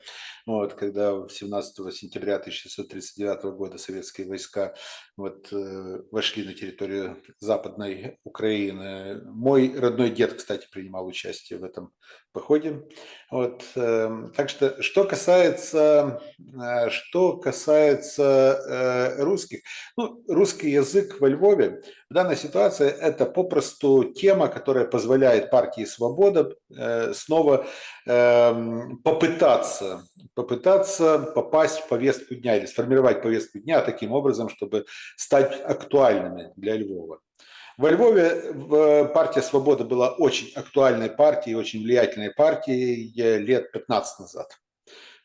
S2: вот, когда 17 сентября 1639 года советские войска вошли на территорию Западной Украины. Мой родной дед, кстати, принимал участие в этом походе. Вот, так что касается русских, русский язык во Львове в данной ситуации это попросту тема, которая позволяет партии «Свобода» снова попытаться попасть в повестку дня или сформировать повестку дня таким образом, чтобы стать актуальными для Львова. Во Львове партия «Свобода» была очень актуальной партией, очень влиятельной партией лет 15 назад.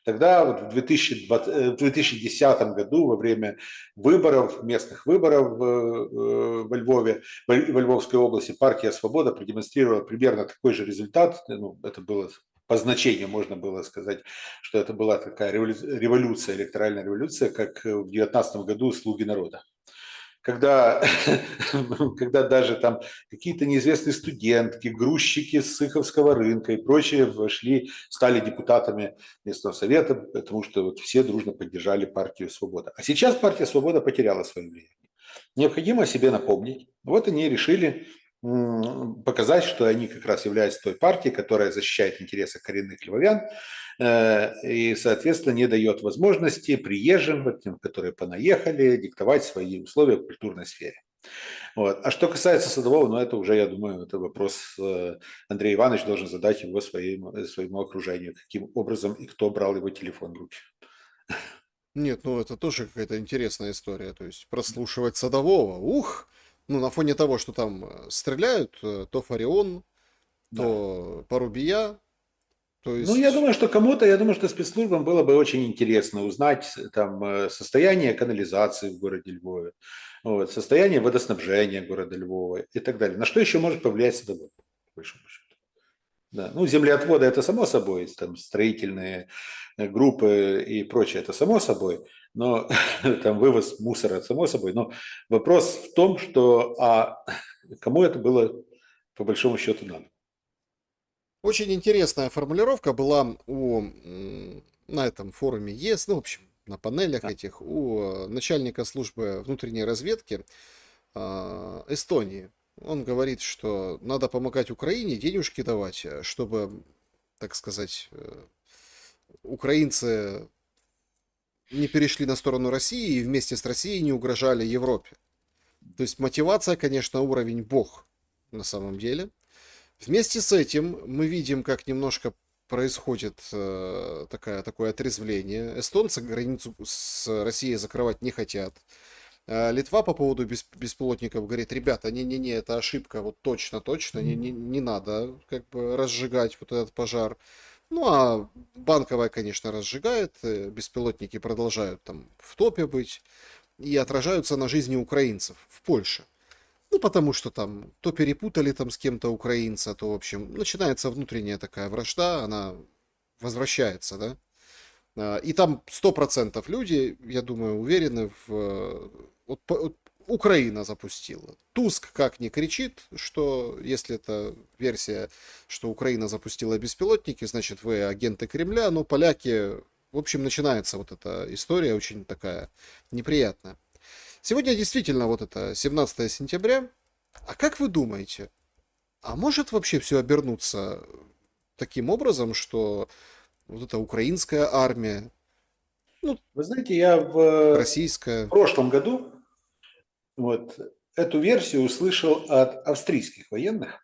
S2: Тогда вот в 2010 году во время выборов, местных выборов во Львове, во Львовской области, партия «Свобода» продемонстрировала примерно такой же результат. Ну, это было по значению, можно было сказать, что это была такая революция, электоральная революция, как в 2019 году «Слуги народа». Когда, когда даже там какие-то неизвестные студентки, грузчики с Сыховского рынка и прочие вошли, стали депутатами местного совета, потому что вот все дружно поддержали партию «Свобода». А сейчас партия «Свобода» потеряла свое влияние. Необходимо о себе напомнить. Вот они решили показать, что они как раз являются той партией, которая защищает интересы коренных львовян и, соответственно, не дает возможности приезжим, тем, которые понаехали, диктовать свои условия в культурной сфере. Вот. А что касается Садового, ну это уже, я думаю, это вопрос Андрей Иванович должен задать его своему окружению, каким образом и кто брал его телефон в руки.
S1: Нет, ну это тоже какая-то интересная история. То есть прослушивать Садового, ух! Ну, на фоне того, что там стреляют, то Фарион,
S2: Да.
S1: то Порубия, то
S2: Ну, я
S1: есть...
S2: думаю, что кому-то, я думаю, что спецслужбам было бы очень интересно узнать там состояние канализации в городе Львове, вот, состояние водоснабжения города Львова и так далее. На что еще может повлиять Садовой, по большому счету. Да. Ну, землеотводы это само собой, там строительные группы и прочее это само собой, но там вывоз мусора само собой. Но вопрос в том, что кому это было по большому счету надо.
S1: Очень интересная формулировка была на этом форуме ЕС, ну, в общем, на панелях этих, у начальника службы внутренней разведки Эстонии. Он говорит, что надо помогать Украине, денежки давать, чтобы, так сказать, украинцы не перешли на сторону России и вместе с Россией не угрожали Европе. То есть мотивация, конечно, уровень бог на самом деле. Вместе с этим мы видим, как немножко происходит такое отрезвление. Эстонцы границу с Россией закрывать не хотят. Литва по поводу беспилотников говорит: ребята, не-не-не, это ошибка, вот точно, не надо как бы разжигать вот этот пожар. Ну, а Банковая, конечно, разжигает, беспилотники продолжают там в топе быть и отражаются на жизни украинцев в Польше. Ну, потому что там то перепутали там с кем-то украинца, то, в общем, начинается внутренняя такая вражда, она возвращается, да. И там 100% люди, я думаю, уверены вот Украина запустила. Туск как ни кричит, что если это версия, что Украина запустила беспилотники, значит вы агенты Кремля, но поляки, в общем, начинается вот эта история очень такая неприятная. Сегодня действительно вот это 17 сентября. А как вы думаете, а может вообще все обернуться таким образом, что вот эта украинская армия, ну,
S2: Вы знаете, я в
S1: российская...
S2: прошлом году вот эту версию услышал от австрийских военных,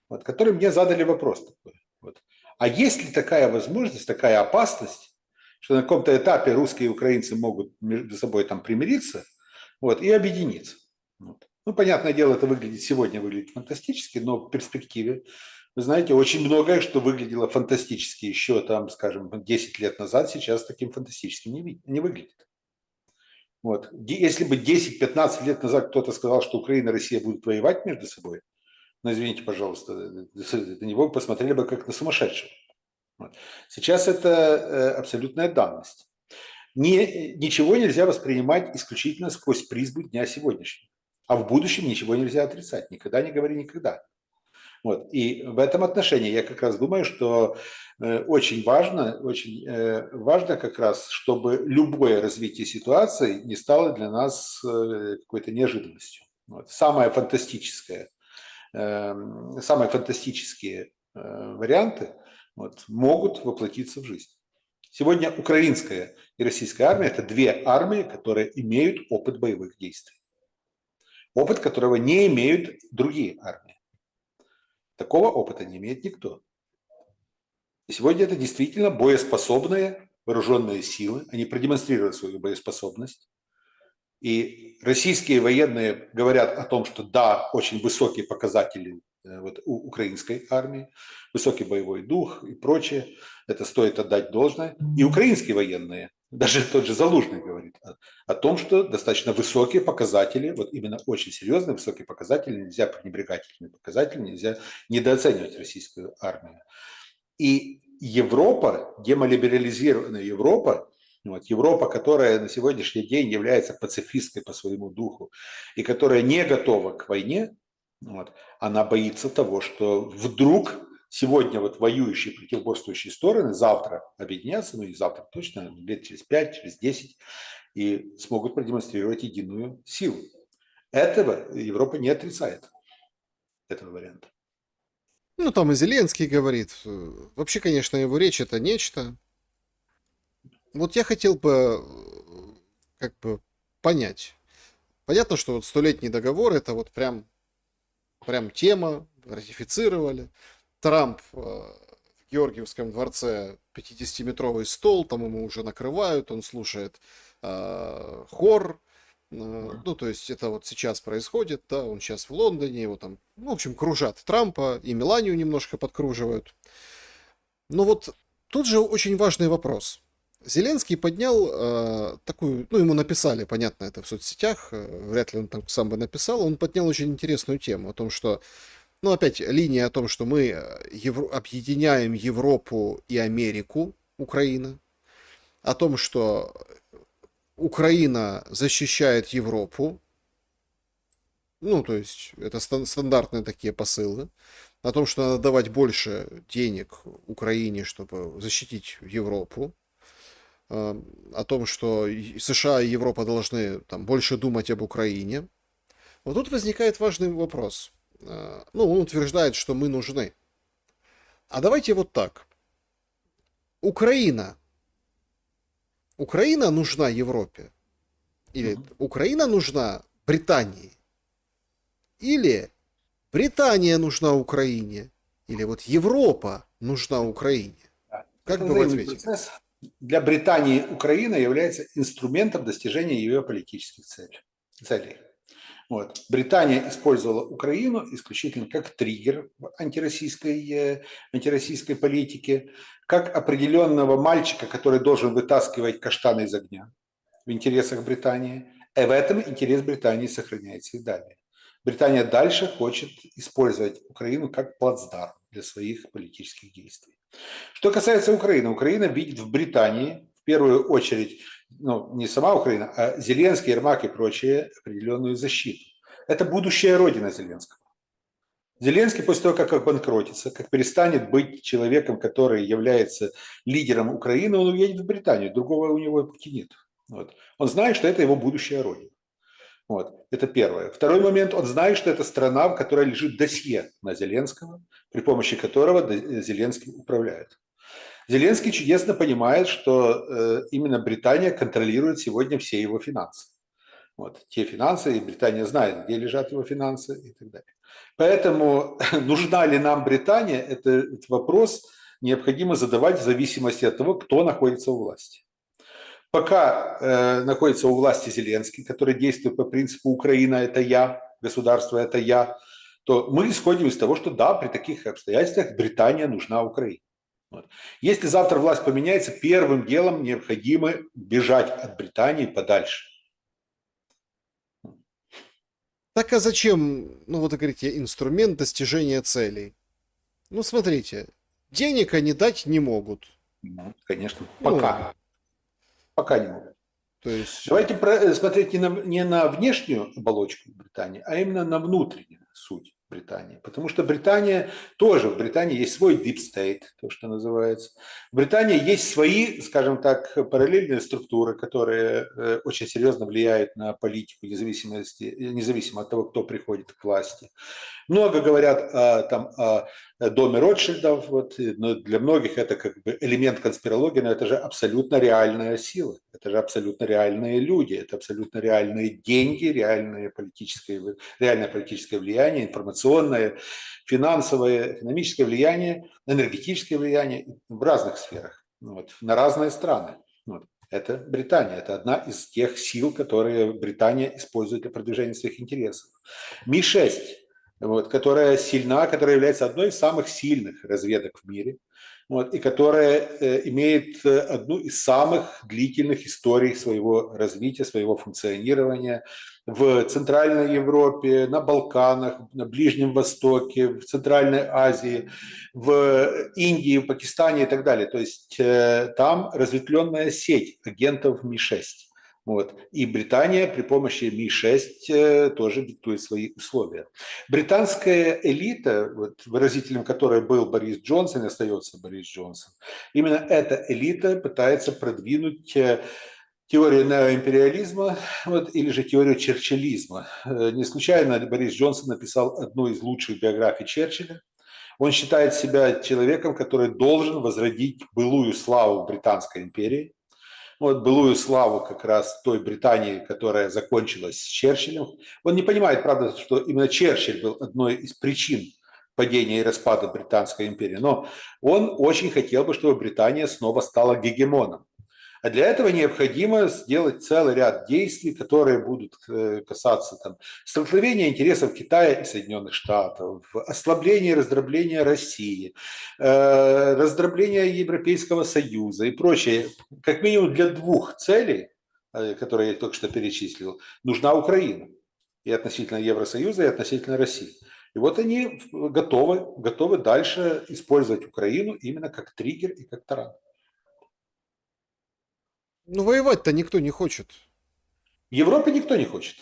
S2: вот, которые мне задали вопрос такой. Вот. А есть ли такая возможность, такая опасность, что на каком-то этапе русские и украинцы могут между собой там примириться, вот, и объединиться? Вот. Ну, понятное дело, это сегодня выглядит фантастически, но в перспективе, вы знаете, очень многое, что выглядело фантастически еще там, скажем, 10 лет назад, сейчас таким фантастическим не выглядит. Вот. Если бы 10-15 лет назад кто-то сказал, что Украина и Россия будут воевать между собой, ну, извините, пожалуйста, на него посмотрели бы как на сумасшедшего. Вот. Сейчас это абсолютная данность. Ничего нельзя воспринимать исключительно сквозь призму дня сегодняшнего. А в будущем ничего нельзя отрицать. Никогда не говори никогда. Вот. И в этом отношении я как раз думаю, что очень важно как раз, чтобы любое развитие ситуации не стало для нас какой-то неожиданностью. Вот. Самые фантастические варианты вот, могут воплотиться в жизнь. Сегодня украинская и российская армия – это две армии, которые имеют опыт боевых действий. Опыт, которого не имеют другие армии. Такого опыта не имеет никто. И сегодня это действительно боеспособные вооруженные силы. Они продемонстрировали свою боеспособность. И российские военные говорят о том, что да, очень высокие показатели вот, у украинской армии, высокий боевой дух и прочее. Это стоит отдать должное. И украинские военные, даже тот же Залужный говорит о том, что достаточно высокие показатели, вот именно очень серьезные высокие показатели, нельзя пренебрегать этими показателями, нельзя недооценивать российскую армию. И Европа, демолиберализированная Европа, вот, Европа, которая на сегодняшний день является пацифистской по своему духу и которая не готова к войне, вот, она боится того, что вдруг сегодня вот воюющие, противоборствующие стороны завтра объединятся, ну и завтра точно, лет через 5, через 10, и смогут продемонстрировать единую силу. Этого Европа не отрицает, этого варианта.
S1: Ну, там и Зеленский говорит. Вообще, конечно, его речь это нечто. Вот я хотел бы как бы понять. Понятно, что вот столетний договор это вот прям тема, ратифицировали. Трамп в Георгиевском дворце 50-метровый стол, там ему уже накрывают, он слушает хор. Ну, то есть это вот сейчас происходит, да, он сейчас в Лондоне, его там, ну, в общем, кружат Трампа, и Меланию немножко подкруживают. Но вот тут же очень важный вопрос. Зеленский поднял такую, ну, ему написали, понятно, это в соцсетях, вряд ли он там сам бы написал, он поднял очень интересную тему о том, что, ну, опять линия о том, что мы объединяем Европу и Америку, Украина, о том, что Украина защищает Европу, ну, то есть это стандартные такие посылы, о том, что надо давать больше денег Украине, чтобы защитить Европу, о том, что США и Европа должны там больше думать об Украине. Вот тут возникает важный вопрос. Ну, он утверждает, что мы нужны. А давайте вот так. Украина нужна Европе? Или Украина нужна Британии? Или Британия нужна Украине? Или вот Европа нужна Украине? Как бы вы ответили?
S2: Процесс для Британии Украина является инструментом достижения ее политических целей. Вот. Британия использовала Украину исключительно как триггер в антироссийской политике, как определенного мальчика, который должен вытаскивать каштаны из огня в интересах Британии. И в этом интерес Британии сохраняется и далее. Британия дальше хочет использовать Украину как плацдарм для своих политических действий. Что касается Украины, Украина видит в Британии, в первую очередь, ну, не сама Украина, а Зеленский, Ермак и прочие, определенную защиту. Это будущая родина Зеленского. Зеленский после того, как обанкротится, как перестанет быть человеком, который является лидером Украины, он уедет в Британию. Другого у него пути нет. Вот. Он знает, что это его будущая родина. Вот. Это первое. Второй момент. Он знает, что это страна, в которой лежит досье на Зеленского, при помощи которого Зеленский управляет. Зеленский чудесно понимает, что именно Британия контролирует сегодня все его финансы. Вот. Те финансы, и Британия знает, где лежат его финансы и так далее. Поэтому нужна ли нам Британия, этот вопрос необходимо задавать в зависимости от того, кто находится у власти. Пока находится у власти Зеленский, который действует по принципу «Украина – это я, государство – это я», то мы исходим из того, что да, при таких обстоятельствах Британия нужна Украине. Вот. Если завтра власть поменяется, первым делом необходимо бежать от Британии подальше.
S1: Так а зачем, ну вот вы говорите, инструмент достижения целей? Ну смотрите, денег они дать не могут.
S2: Ну, конечно,
S1: Ну,
S2: пока. Пока не могут.
S1: То есть,
S2: Давайте смотреть не на внешнюю оболочку Британии, а именно на внутреннюю суть Британии. Потому что Британия тоже, в Британии есть свой deep state, то, что называется. В Британии есть свои, скажем так, параллельные структуры, которые очень серьезно влияют на политику, независимо от того, кто приходит к власти. Много говорят о доме Ротшильдов, вот, но для многих это как бы элемент конспирологии, но это же абсолютно реальная сила, это же абсолютно реальные люди, это абсолютно реальные деньги, реальное политическое влияние, информационное, финансовое, экономическое влияние, энергетическое влияние в разных сферах, вот, на разные страны. Вот. Это Британия. Это одна из тех сил, которые Британия использует для продвижения своих интересов. Ми-6, вот, которая сильна, которая является одной из самых сильных разведок в мире, вот, и которая имеет одну из самых длительных историй своего развития, своего функционирования в Центральной Европе, на Балканах, на Ближнем Востоке, в Центральной Азии, в Индии, в Пакистане и так далее. То есть там разветвленная сеть агентов Ми-6. Вот. И Британия при помощи Ми-6 тоже диктует свои условия. Британская элита, вот, выразителем которой был Борис Джонсон и остается Борис Джонсон, именно эта элита пытается продвинуть теорию неоимпериализма, вот, или же теорию черчиллизма. Не случайно Борис Джонсон написал одну из лучших биографий Черчилля. Он считает себя человеком, который должен возродить былую славу Британской империи, вот былую славу как раз той Британии, которая закончилась с Черчиллем. Он не понимает, правда, что именно Черчилль был одной из причин падения и распада Британской империи, но он очень хотел бы, чтобы Британия снова стала гегемоном. А для этого необходимо сделать целый ряд действий, которые будут касаться там, столкновения интересов Китая и Соединенных Штатов, ослабления и раздробления России, раздробления Европейского Союза и прочее. Как минимум для двух целей, которые я только что перечислил, нужна Украина. И относительно Евросоюза, и относительно России. И вот они готовы дальше использовать Украину именно как триггер и как таран.
S1: Ну, воевать-то никто не хочет.
S2: В Европе никто не хочет.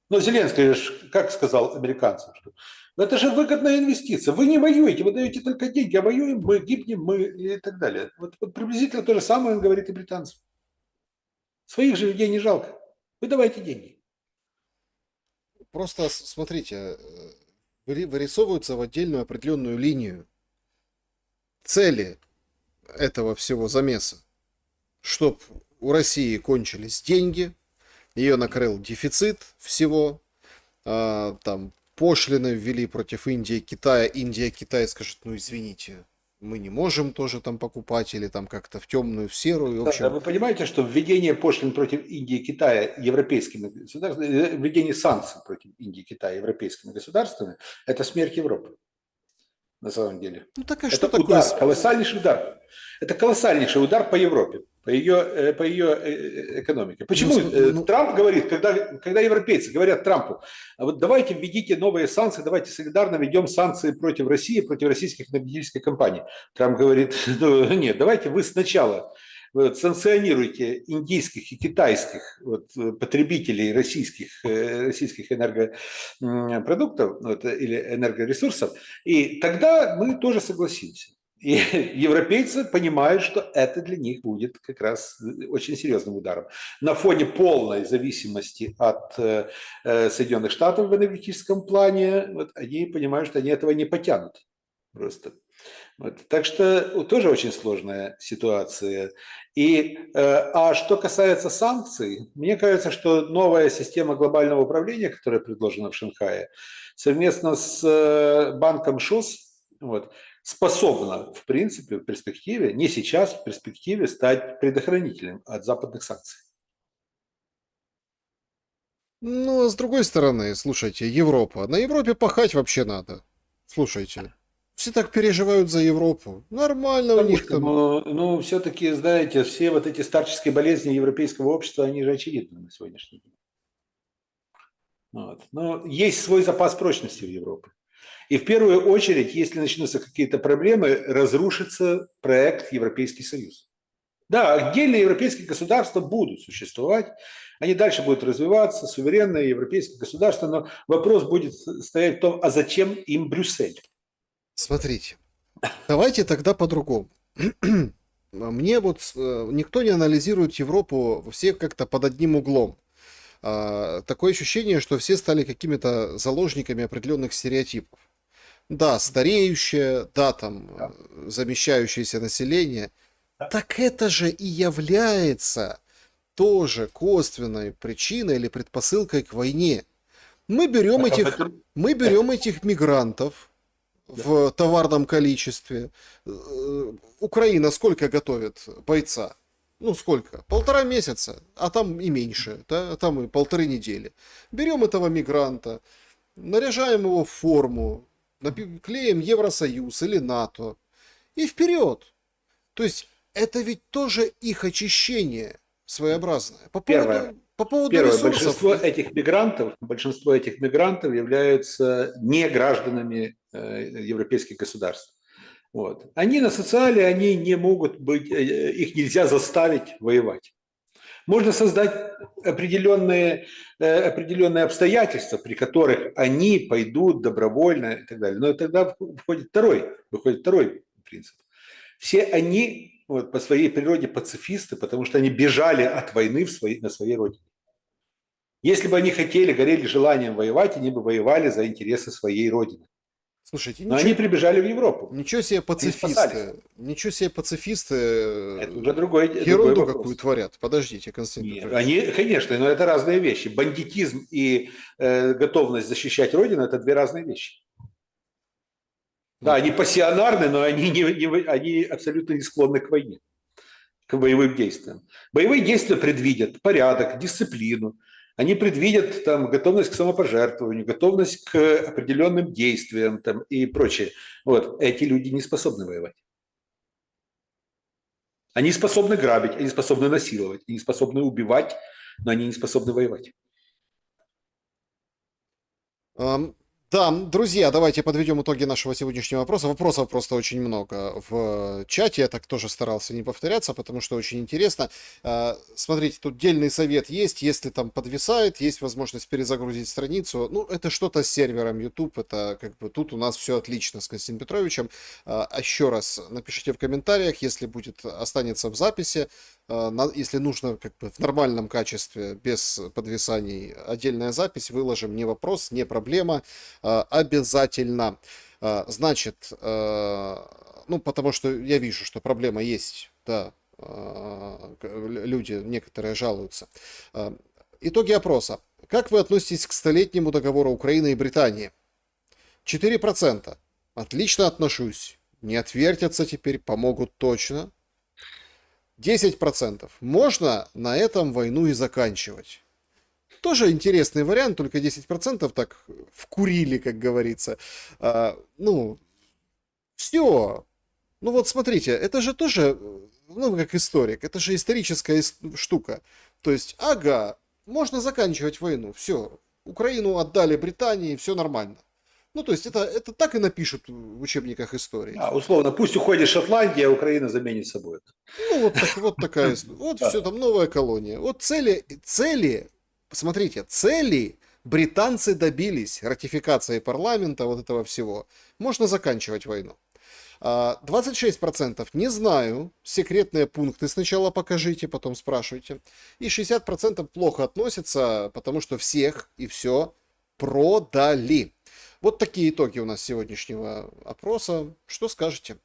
S2: Но Зеленский, как сказал американцам, что это же выгодная инвестиция. Вы не воюете, вы даете только деньги, а воюем мы, гибнем мы и так далее. Вот приблизительно то же самое он говорит и британцам. Своих же людей не жалко. Вы давайте деньги.
S1: Просто смотрите, вырисовываются в отдельную определенную линию цели этого всего замеса, чтоб у России кончились деньги, ее накрыл дефицит всего, там пошлины ввели против Индии, Китая, Индия, Китай скажет, ну извините, мы не можем тоже там покупать или там как-то в темную, в серую. В общем...
S2: Да, вы понимаете, что введение пошлин против Индии и Китая европейскими государствами, введение санкций против Индии и Китая европейскими государствами – это смерть Европы. На самом деле.
S1: Ну так а
S2: это
S1: что
S2: удар,
S1: такое?
S2: колоссальнейший удар. Это колоссальнейший удар по Европе, по ее экономике. Почему Трамп говорит, когда европейцы говорят Трампу, а вот давайте введите новые санкции, давайте солидарно введем санкции против России, против российских энергетических компаний. Трамп говорит, ну, нет, давайте вы сначала санкционируйте индийских и китайских потребителей российских энергопродуктов или энергоресурсов, и тогда мы тоже согласимся. И европейцы понимают, что это для них будет как раз очень серьезным ударом. На фоне полной зависимости от Соединенных Штатов в энергетическом плане, они понимают, что они этого не потянут просто. Так что тоже очень сложная ситуация. А что касается санкций, мне кажется, что новая система глобального управления, которая предложена в Шанхае, совместно с банком ШУС, способна, в принципе, в перспективе, не сейчас, в перспективе стать предохранителем от западных санкций.
S1: Ну, а с другой стороны, слушайте, Европа. На Европе пахать вообще надо. Слушайте. Все так переживают за Европу. Нормально у них там.
S2: Ну, все-таки, знаете, все вот эти старческие болезни европейского общества, они же очевидны на сегодняшний день. Но есть свой запас прочности в Европе. И в первую очередь, если начнутся какие-то проблемы, разрушится проект Европейский Союз. Да, отдельные европейские государства будут существовать, они дальше будут развиваться, суверенные европейские государства, но вопрос будет стоять в том, а зачем им Брюссель?
S1: Смотрите, давайте тогда по-другому. Мне вот никто не анализирует Европу, все как-то под одним углом. Такое ощущение, что все стали какими-то заложниками определенных стереотипов. Да, стареющее, да, там, замещающееся население. Так это же и является тоже косвенной причиной или предпосылкой к войне. Мы берем этих мигрантов в товарном количестве. Украина сколько готовит бойца? ну сколько? 1,5 месяца, а там и меньше, да, а там и 1,5 недели. Берем этого мигранта, наряжаем его в форму, клеим Евросоюз или НАТО и вперед. То есть это ведь тоже их очищение своеобразное.
S2: Первое.
S1: По поводу
S2: Первое.
S1: ресурсов.
S2: Большинство этих мигрантов являются не гражданами европейских государств. Вот. Они на социале, они не могут быть, их нельзя заставить воевать. Можно создать определенные обстоятельства, при которых они пойдут добровольно и так далее. Но тогда выходит второй принцип. Все они вот, по своей природе пацифисты, потому что они бежали от войны на своей родине. Если бы они хотели, горели желанием воевать, они бы воевали за интересы своей родины.
S1: Слушайте,
S2: Но они прибежали в Европу.
S1: ничего себе
S2: Они спасались.
S1: пацифисты. Ничего себе пацифисты.
S2: Это уже другой
S1: Ерунду
S2: вопрос.
S1: какую творят. Подождите, Константин
S2: Нет,
S1: Петрович.
S2: они, конечно, но это разные вещи. Бандитизм и готовность защищать Родину – это две разные вещи. Да, они пассионарны, но они абсолютно не склонны к войне, к боевым действиям. Боевые действия предвидят порядок, дисциплину. Они предвидят там, готовность к самопожертвованию, готовность к определенным действиям там, и прочее. Вот. Эти люди не способны воевать. Они способны грабить, они способны насиловать, они способны убивать, но они не способны воевать.
S1: Да, друзья, давайте подведем итоги нашего сегодняшнего вопроса. Вопросов просто очень много в чате. Я так тоже старался не повторяться, потому что очень интересно. Смотрите, тут дельный совет есть. Если там подвисает, есть возможность перезагрузить страницу. Ну, это что-то с сервером YouTube. Это как бы тут у нас все отлично с Константином Петровичем. Еще раз напишите в комментариях, если останется в записи. Если нужно как бы в нормальном качестве, без подвисаний, отдельная запись, выложим, не вопрос, не проблема, обязательно. Значит, ну, потому что я вижу, что проблема есть, да, люди некоторые жалуются. Итоги опроса. Как вы относитесь к столетнему договору Украины и Британии? 4%. Отлично отношусь. Не отвертятся теперь, помогут точно. 10%. Можно на этом войну и заканчивать. Тоже интересный вариант, только 10% так вкурили, как говорится. Ну, все. Ну вот смотрите, это же тоже, ну как историк, это же историческая штука. То есть, ага, можно заканчивать войну, все. Украину отдали Британии, все нормально. Ну, то есть, это так и напишут в учебниках истории.
S2: Условно, пусть уходит Шотландия, а Украина заменит собой.
S1: Ну, вот такая история. Вот все, там новая колония. Вот цели, посмотрите, цели британцы добились ратификации парламента, вот этого всего. Можно заканчивать войну. 26% не знаю, секретные пункты сначала покажите, потом спрашивайте. И 60% плохо относятся, потому что всех и все продали. Вот такие итоги у нас сегодняшнего опроса. Что скажете?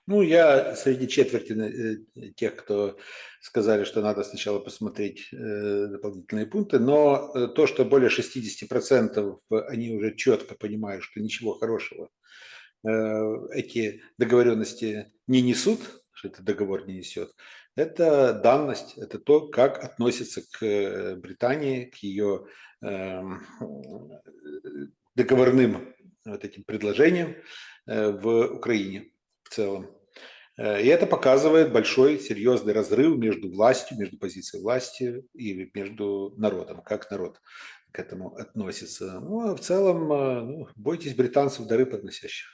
S2: Ну, я среди четверти тех, кто сказали, что надо сначала посмотреть дополнительные пункты, но то, что более 60% они уже четко понимают, что ничего хорошего эти договоренности не несут, что этот договор не несет, это данность, это то, как относятся к Британии, к ее договорным вот этим предложениям в Украине в целом. И это показывает большой серьезный разрыв между властью, между позицией власти и между народом, как народ к этому относится. Ну, а в целом, ну, бойтесь британцев, дары подносящих.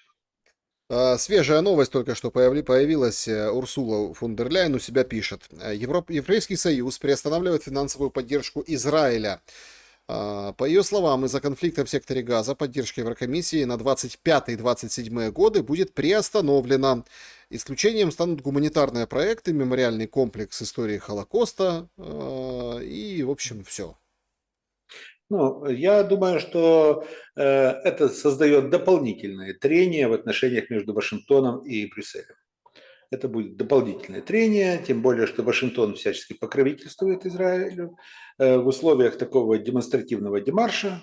S1: Свежая новость только что появилась. Урсула фон дер Ляйен у себя пишет. Европейский Союз приостанавливает финансовую поддержку Израиля. По ее словам, из-за конфликта в секторе Газа поддержка Еврокомиссии на 25-27 годы будет приостановлена. Исключением станут гуманитарные проекты, мемориальный комплекс истории Холокоста и, в общем, все.
S2: Ну, я думаю, что это создает дополнительные трения в отношениях между Вашингтоном и Брюсселем. Это будет дополнительное трение, тем более, что Вашингтон всячески покровительствует Израилю в условиях такого демонстративного демарша.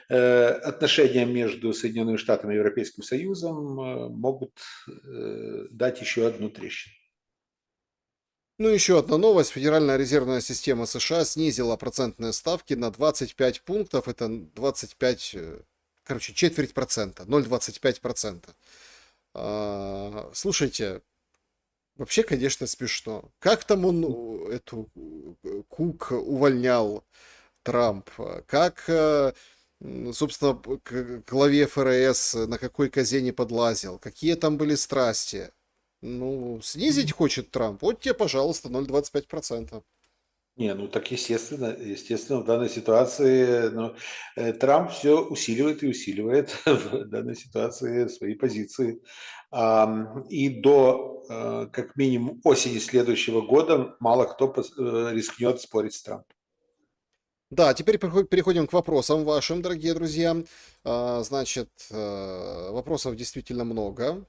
S2: Отношения между Соединенными Штатами и Европейским Союзом могут дать еще одну трещину.
S1: Ну, еще одна новость. Федеральная резервная система США снизила процентные ставки на 25 пунктов. Это 25, короче, четверть процента, 0,25%. Слушайте, вообще, конечно, смешно. Как там он эту Кук увольнял Трамп? Как, собственно, к главе ФРС на какой козе не подлазил? Какие там были страсти? Ну, снизить хочет Трамп. Вот тебе, пожалуйста, 0,25%.
S2: Не, ну так естественно, в данной ситуации ну, Трамп все усиливает и усиливает в данной ситуации свои позиции. И до как минимум осени следующего года мало кто рискнет спорить с Трампом.
S1: Да, теперь переходим к вопросам вашим, дорогие друзья. Значит, вопросов действительно много.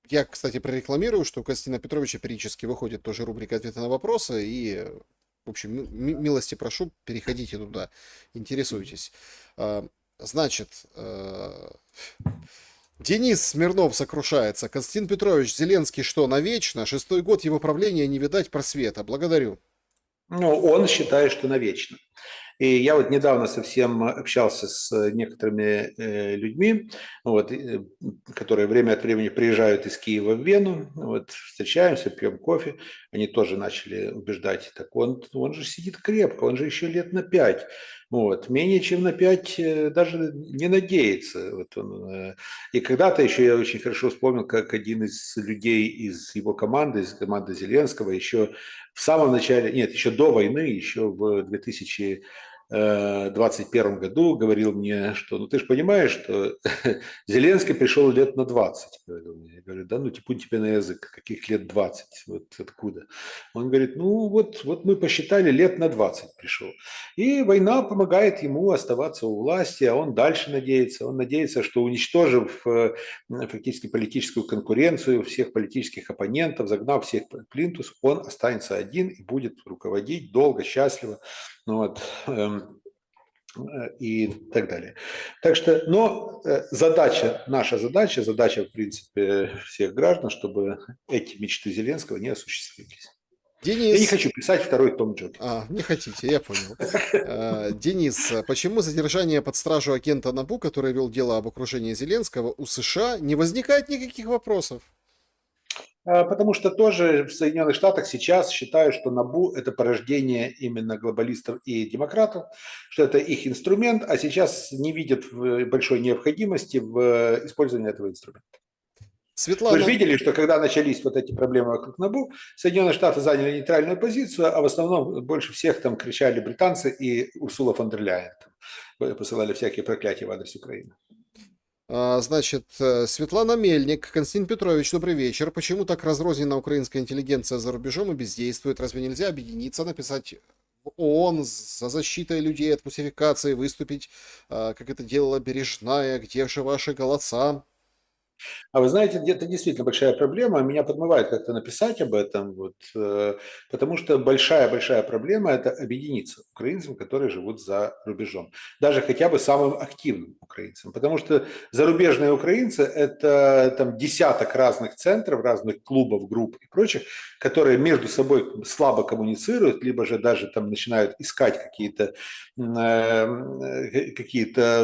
S1: Я, кстати, прорекламирую, что у Константина Петровича периодически выходит тоже рубрика «Ответы на вопросы». И, в общем, милости прошу, переходите туда, интересуйтесь. Значит, Денис Смирнов сокрушается. Константин Петрович, Зеленский что, навечно? 6-й год его правления не видать просвета. Благодарю.
S2: Ну, он считает, что навечно. И я вот недавно совсем общался с некоторыми людьми, вот, которые время от времени приезжают из Киева в Вену, вот, встречаемся, пьем кофе, они тоже начали убеждать, так он же сидит крепко, он же еще лет на 5, вот, менее чем на 5 даже не надеется. Вот он, и когда-то еще я очень хорошо вспомнил, как один из людей из его команды, из команды Зеленского, еще в самом начале, нет, еще до войны, еще в 2021 году говорил мне, что ну ты же понимаешь, что Зеленский пришел лет на 20. Говорил мне. Я говорю, да ну типун тебе на язык, каких лет 20, вот откуда? Он говорит, ну вот мы посчитали, лет на 20 пришел. И война помогает ему оставаться у власти, а он дальше надеется. Он надеется, что уничтожив фактически политическую конкуренцию, всех политических оппонентов, загнав всех под плинтус, он останется один и будет руководить долго, счастливо. Ну, вот, и так далее. Так что, но наша задача, в принципе, всех граждан, чтобы эти мечты Зеленского не осуществились. Я не
S1: Денис,
S2: хочу писать второй том Джокера.
S1: не хотите, я понял. Денис, почему задержание под стражу агента НАБУ, который вел дело об окружении Зеленского, у США не возникает никаких вопросов?
S2: Потому что тоже в Соединенных Штатах сейчас считают, что НАБУ – это порождение именно глобалистов и демократов, что это их инструмент, а сейчас не видят большой необходимости в использовании этого инструмента. Вы же
S1: Светлана,
S2: видели, что когда начались вот эти проблемы вокруг НАБУ, Соединенные Штаты заняли нейтральную позицию, а в основном больше всех там кричали британцы и Урсула фон дер Ляйен. Посылали всякие проклятия в адрес Украины.
S1: значит, Светлана Мельник, Константин Петрович, добрый вечер. Почему так разрознена украинская интеллигенция за рубежом и бездействует? Разве нельзя объединиться, написать в ООН за защитой людей от русификации, выступить, как это делала Бережная? Где же ваши голоса?
S2: А вы знаете, где-то действительно большая проблема. Меня подмывает как-то написать об этом, вот, потому что большая проблема – это объединиться украинцам, которые живут за рубежом. Даже хотя бы самым активным украинцам. Потому что зарубежные украинцы – это там десяток разных центров, разных клубов, групп и прочих, которые между собой слабо коммуницируют, либо же даже там начинают искать какие-то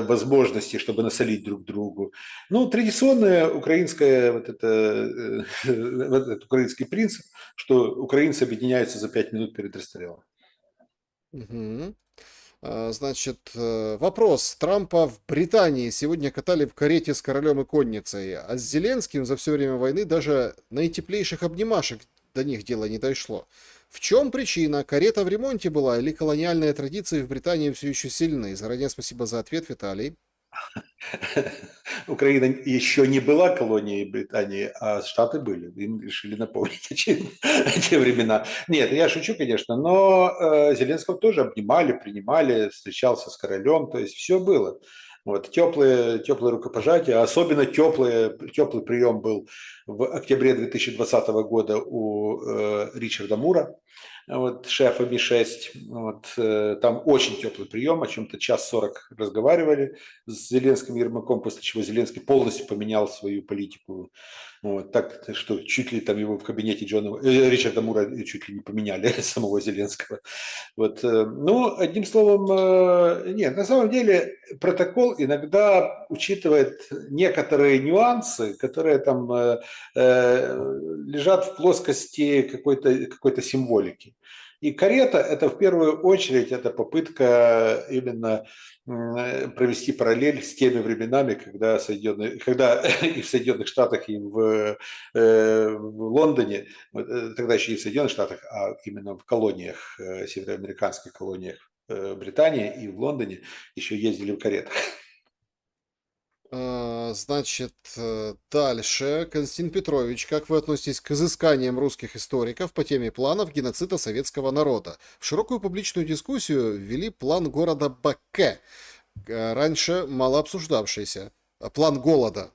S2: возможности, чтобы насолить друг другу. Ну, традиционная украинская вот этот украинский принцип, что украинцы объединяются за 5 минут перед расстрелом.
S1: Мгм. Значит, вопрос. Трампа в Британии сегодня катали в карете с королем и конницей, а с Зеленским за все время войны даже наитеплейших обнимашек до них дело не дошло. В чем причина? Карета в ремонте была или колониальные традиции в Британии все еще сильны? Заранее спасибо за ответ, Виталий.
S2: Украина еще не была колонией Британии, а Штаты были. Им решили напомнить те времена. Нет, я шучу, конечно, но Зеленского тоже обнимали, принимали, встречался с королем, то есть все было. Вот, теплые рукопожатия, особенно теплый прием был в октябре 2020 года у Ричарда Мура. вот, шефа Ми-6. Вот, там очень теплый прием, о чем-то час 40 разговаривали с Зеленским и Ермаком, после чего Зеленский полностью поменял свою политику. Вот, так что чуть ли там его в кабинете Ричарда Мура чуть ли не поменяли самого Зеленского. Вот, ну, одним словом, нет, на самом деле протокол иногда учитывает некоторые нюансы, которые там лежат в плоскости какой-то символики. И карета – это в первую очередь это попытка именно провести параллель с теми временами, когда и в Соединенных Штатах, и в Лондоне, тогда еще не в Соединенных Штатах, а именно в колониях, североамериканских колониях Британии и в Лондоне еще ездили в каретах.
S1: Значит, дальше. Константин Петрович, как вы относитесь к изысканиям русских историков по теме планов геноцида советского народа? В широкую публичную дискуссию ввели план города Бакке, раньше мало обсуждавшийся. План голода.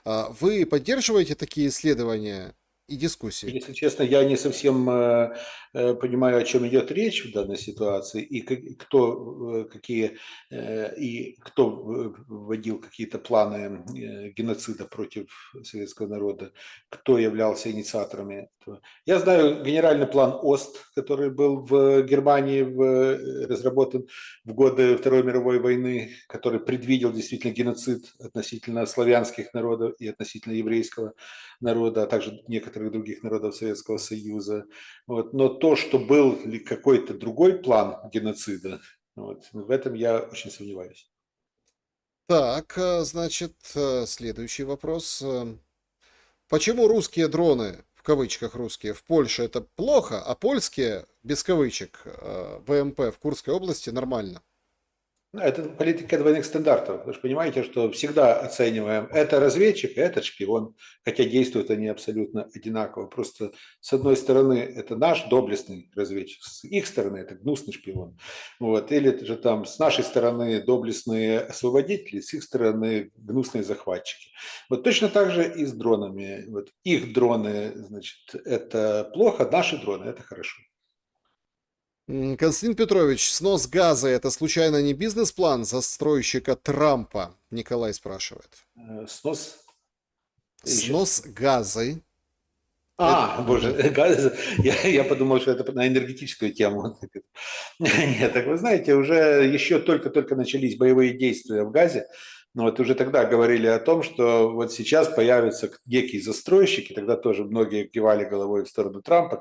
S1: Вы поддерживаете такие исследования и дискуссии?
S2: Если честно, я не совсем понимаю, о чем идет речь в данной ситуации, и кто вводил какие-то планы геноцида против советского народа, кто являлся инициаторами этого. Я знаю генеральный план ОСТ, который был в Германии разработан в годы Второй мировой войны, который предвидел действительно геноцид относительно славянских народов и относительно еврейского народа, а также некоторых других народов Советского Союза. Вот. Но то, что был ли какой-то другой план геноцида, вот, в этом я очень сомневаюсь.
S1: Так, значит, следующий вопрос. Почему русские дроны, в кавычках русские, в Польше это плохо, а польские, без кавычек, ВМП в Курской области нормально?
S2: Ну, это политика двойных стандартов. Вы же понимаете, что всегда оцениваем, это разведчик, а это шпион, хотя действуют они абсолютно одинаково. Просто с одной стороны это наш доблестный разведчик, с их стороны это гнусный шпион. Вот. Или же там с нашей стороны доблестные освободители, с их стороны гнусные захватчики. Вот точно так же и с дронами. Вот их дроны, значит, это плохо, наши дроны это хорошо.
S1: Константин Петрович, снос газа это случайно не бизнес-план застройщика Трампа? Николай спрашивает.
S2: Снос.
S1: Снос газы.
S2: Боже, я подумал, что это на энергетическую тему. Нет, так вы знаете, уже еще только-только начались боевые действия в Газе, но вот уже тогда говорили о том, что вот сейчас появятся некие застройщики, тогда тоже многие кивали головой в сторону Трампа,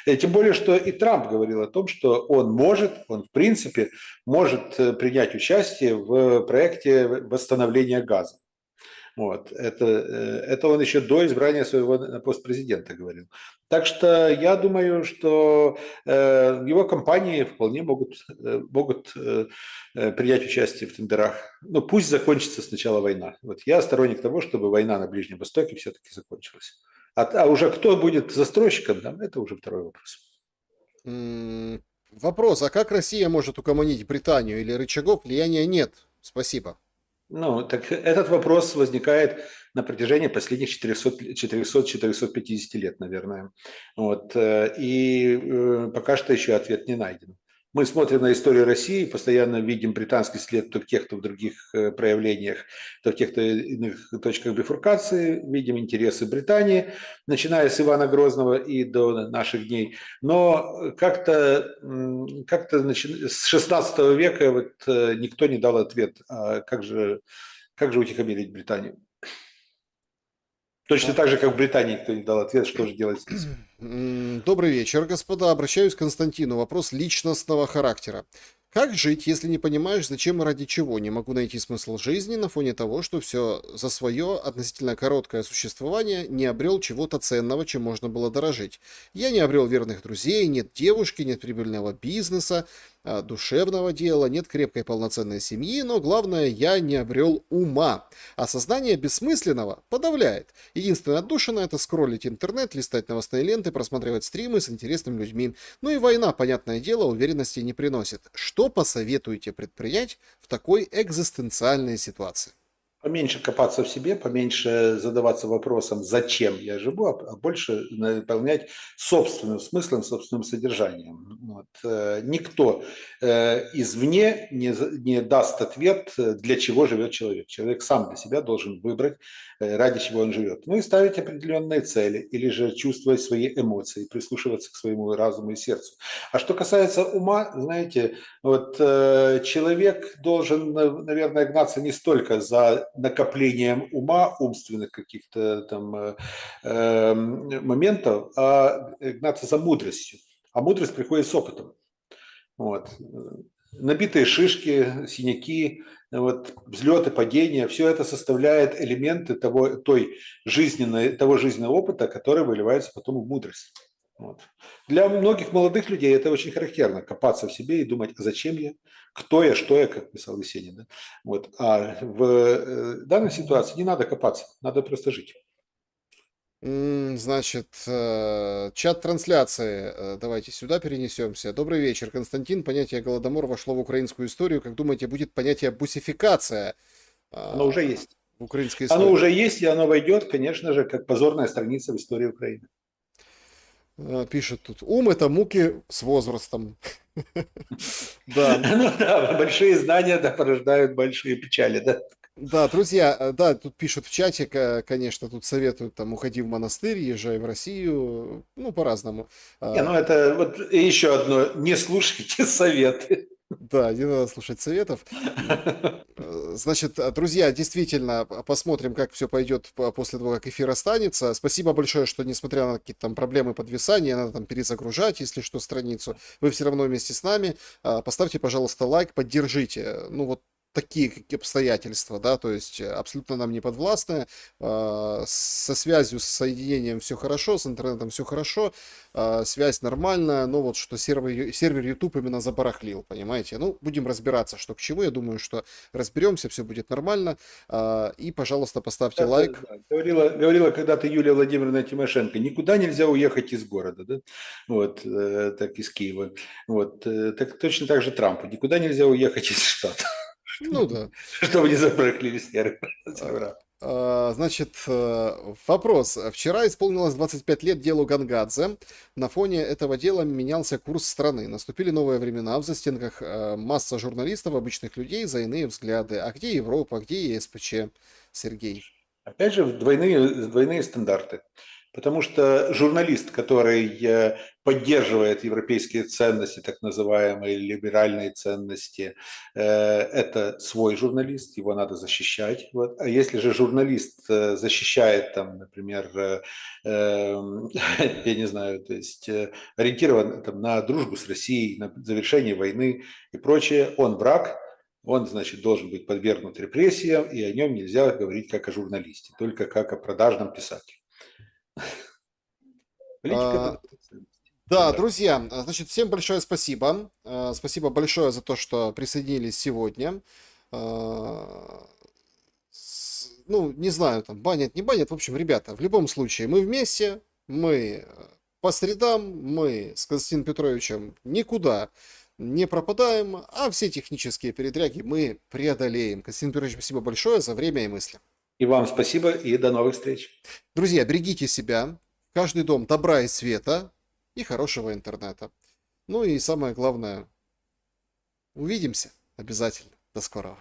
S2: тем более, что и Трамп говорил о том, что он в принципе может принять участие в проекте восстановления Газа. Вот. Это он еще до избрания своего на пост президента говорил. Так что я думаю, что его компании вполне могут принять участие в тендерах. Но пусть закончится сначала война. Вот я сторонник того, чтобы война на Ближнем Востоке все-таки закончилась. А уже кто будет застройщиком, там, это уже второй вопрос.
S1: Вопрос, а как Россия может угомонить Британию или рычагов влияния нет? Спасибо.
S2: Ну, так этот вопрос возникает на протяжении последних 400-450 лет, наверное. Вот. И пока что еще ответ не найден. Мы смотрим на историю России, постоянно видим британский след то в тех, то в других проявлениях, то в тех, то иных точках бифуркации, видим интересы Британии, начиная с Ивана Грозного и до наших дней. Но как-то с 16 века вот никто не дал ответ, а как же утихомирить Британию. Точно так же, как в Британии никто не дал ответ, что же делать здесь.
S1: Добрый вечер, господа. Обращаюсь к Константину. Вопрос личностного характера. Как жить, если не понимаешь, зачем и ради чего? Не могу найти смысл жизни на фоне того, что все за свое относительно короткое существование не обрел чего-то ценного, чем можно было дорожить. Я не обрел верных друзей, нет девушки, нет прибыльного бизнеса, душевного дела, нет крепкой полноценной семьи, но главное, я не обрел ума. Осознание бессмысленного подавляет. Единственное отдушина — это скроллить интернет, листать новостные ленты, просматривать стримы с интересными людьми. Ну и война, понятное дело, уверенности не приносит. Что посоветуете предпринять в такой экзистенциальной ситуации?
S2: Поменьше копаться в себе, поменьше задаваться вопросом, зачем я живу, а больше наполнять собственным смыслом, собственным содержанием. Вот. Никто извне не даст ответ, для чего живет человек. Человек сам для себя должен выбрать, ради чего он живет. Ну и ставить определенные цели, или же чувствовать свои эмоции, прислушиваться к своему разуму и сердцу. А что касается ума, знаете, вот человек должен, наверное, гнаться не столько за накоплением ума, умственных каких-то там моментов, а гнаться за мудростью. А мудрость приходит с опытом. Вот. Набитые шишки, синяки, вот, взлеты, падения, все это составляет элементы того жизненного опыта, который выливается потом в мудрость. Вот. Для многих молодых людей это очень характерно, копаться в себе и думать, а зачем я, кто я, что я, как писал Есенин. Да? Вот. А в данной ситуации не надо копаться, надо просто жить.
S1: Значит, чат трансляции. Давайте сюда перенесемся. Добрый вечер, Константин. Понятие Голодомор вошло в украинскую историю. Как думаете, будет понятие бусификация
S2: Оно уже есть.
S1: в украинской
S2: Оно
S1: истории?
S2: уже есть, и оно войдет, конечно же, как позорная страница в истории Украины.
S1: Пишет тут. Ум — это муки с возрастом. Да.
S2: Ну да, большие знания порождают большие печали, да.
S1: Да, друзья, да, тут пишут в чате, конечно, тут советуют там уходи в монастырь, езжай в Россию, ну, по-разному.
S2: Не, ну это вот еще одно, не слушайте советы.
S1: Да, не надо слушать советов. Значит, друзья, действительно, посмотрим, как все пойдет после того, как эфир останется. Спасибо большое, что, несмотря на какие-то там проблемы подвисания, надо там перезагружать, если что, страницу, вы все равно вместе с нами. Поставьте, пожалуйста, лайк, поддержите. Ну, вот такие какие обстоятельства, да, то есть абсолютно нам не подвластны. Со связью, с соединением все хорошо, с интернетом все хорошо, связь нормальная, но вот что сервер YouTube именно забарахлил, понимаете? Ну, будем разбираться, что к чему. Я думаю, что разберемся, все будет нормально. И, пожалуйста, поставьте лайк.
S2: Да. Говорила когда-то Юлия Владимировна Тимошенко, никуда нельзя уехать из города, да? Вот, так из Киева. Вот, так, точно так же Трампу, никуда нельзя уехать из штата,
S1: Ну да.
S2: чтобы не забрахлили сервера.
S1: Значит, вопрос. Вчера исполнилось 25 лет делу Гангадзе. На фоне этого дела менялся курс страны. Наступили новые времена. В застенках масса журналистов, обычных людей за иные взгляды. А где Европа, где ЕСПЧ? Сергей.
S2: Опять же, двойные стандарты. Потому что журналист, который поддерживает европейские ценности, так называемые либеральные ценности, это свой журналист, его надо защищать. Вот. А если же журналист защищает, там, например, я не знаю, то есть ориентирован там, на дружбу с Россией, на завершение войны и прочее, он враг, он, значит, должен быть подвергнут репрессиям, и о нем нельзя говорить как о журналисте, только как о продажном писателе. Политика
S1: А,
S2: это
S1: Да,
S2: стандарт.
S1: друзья, значит, всем большое спасибо. Спасибо большое за то, что присоединились сегодня. Ну, не знаю, там, банят, не банят. В общем, ребята, в любом случае, мы вместе, мы по средам, мы с Константином Петровичем никуда не пропадаем, а все технические передряги мы преодолеем. Константин Петрович, спасибо большое за время и мысли.
S2: И вам спасибо, и до новых встреч.
S1: Друзья, берегите себя, каждый дом добра и света и хорошего интернета. Ну и самое главное, увидимся обязательно. До скорого.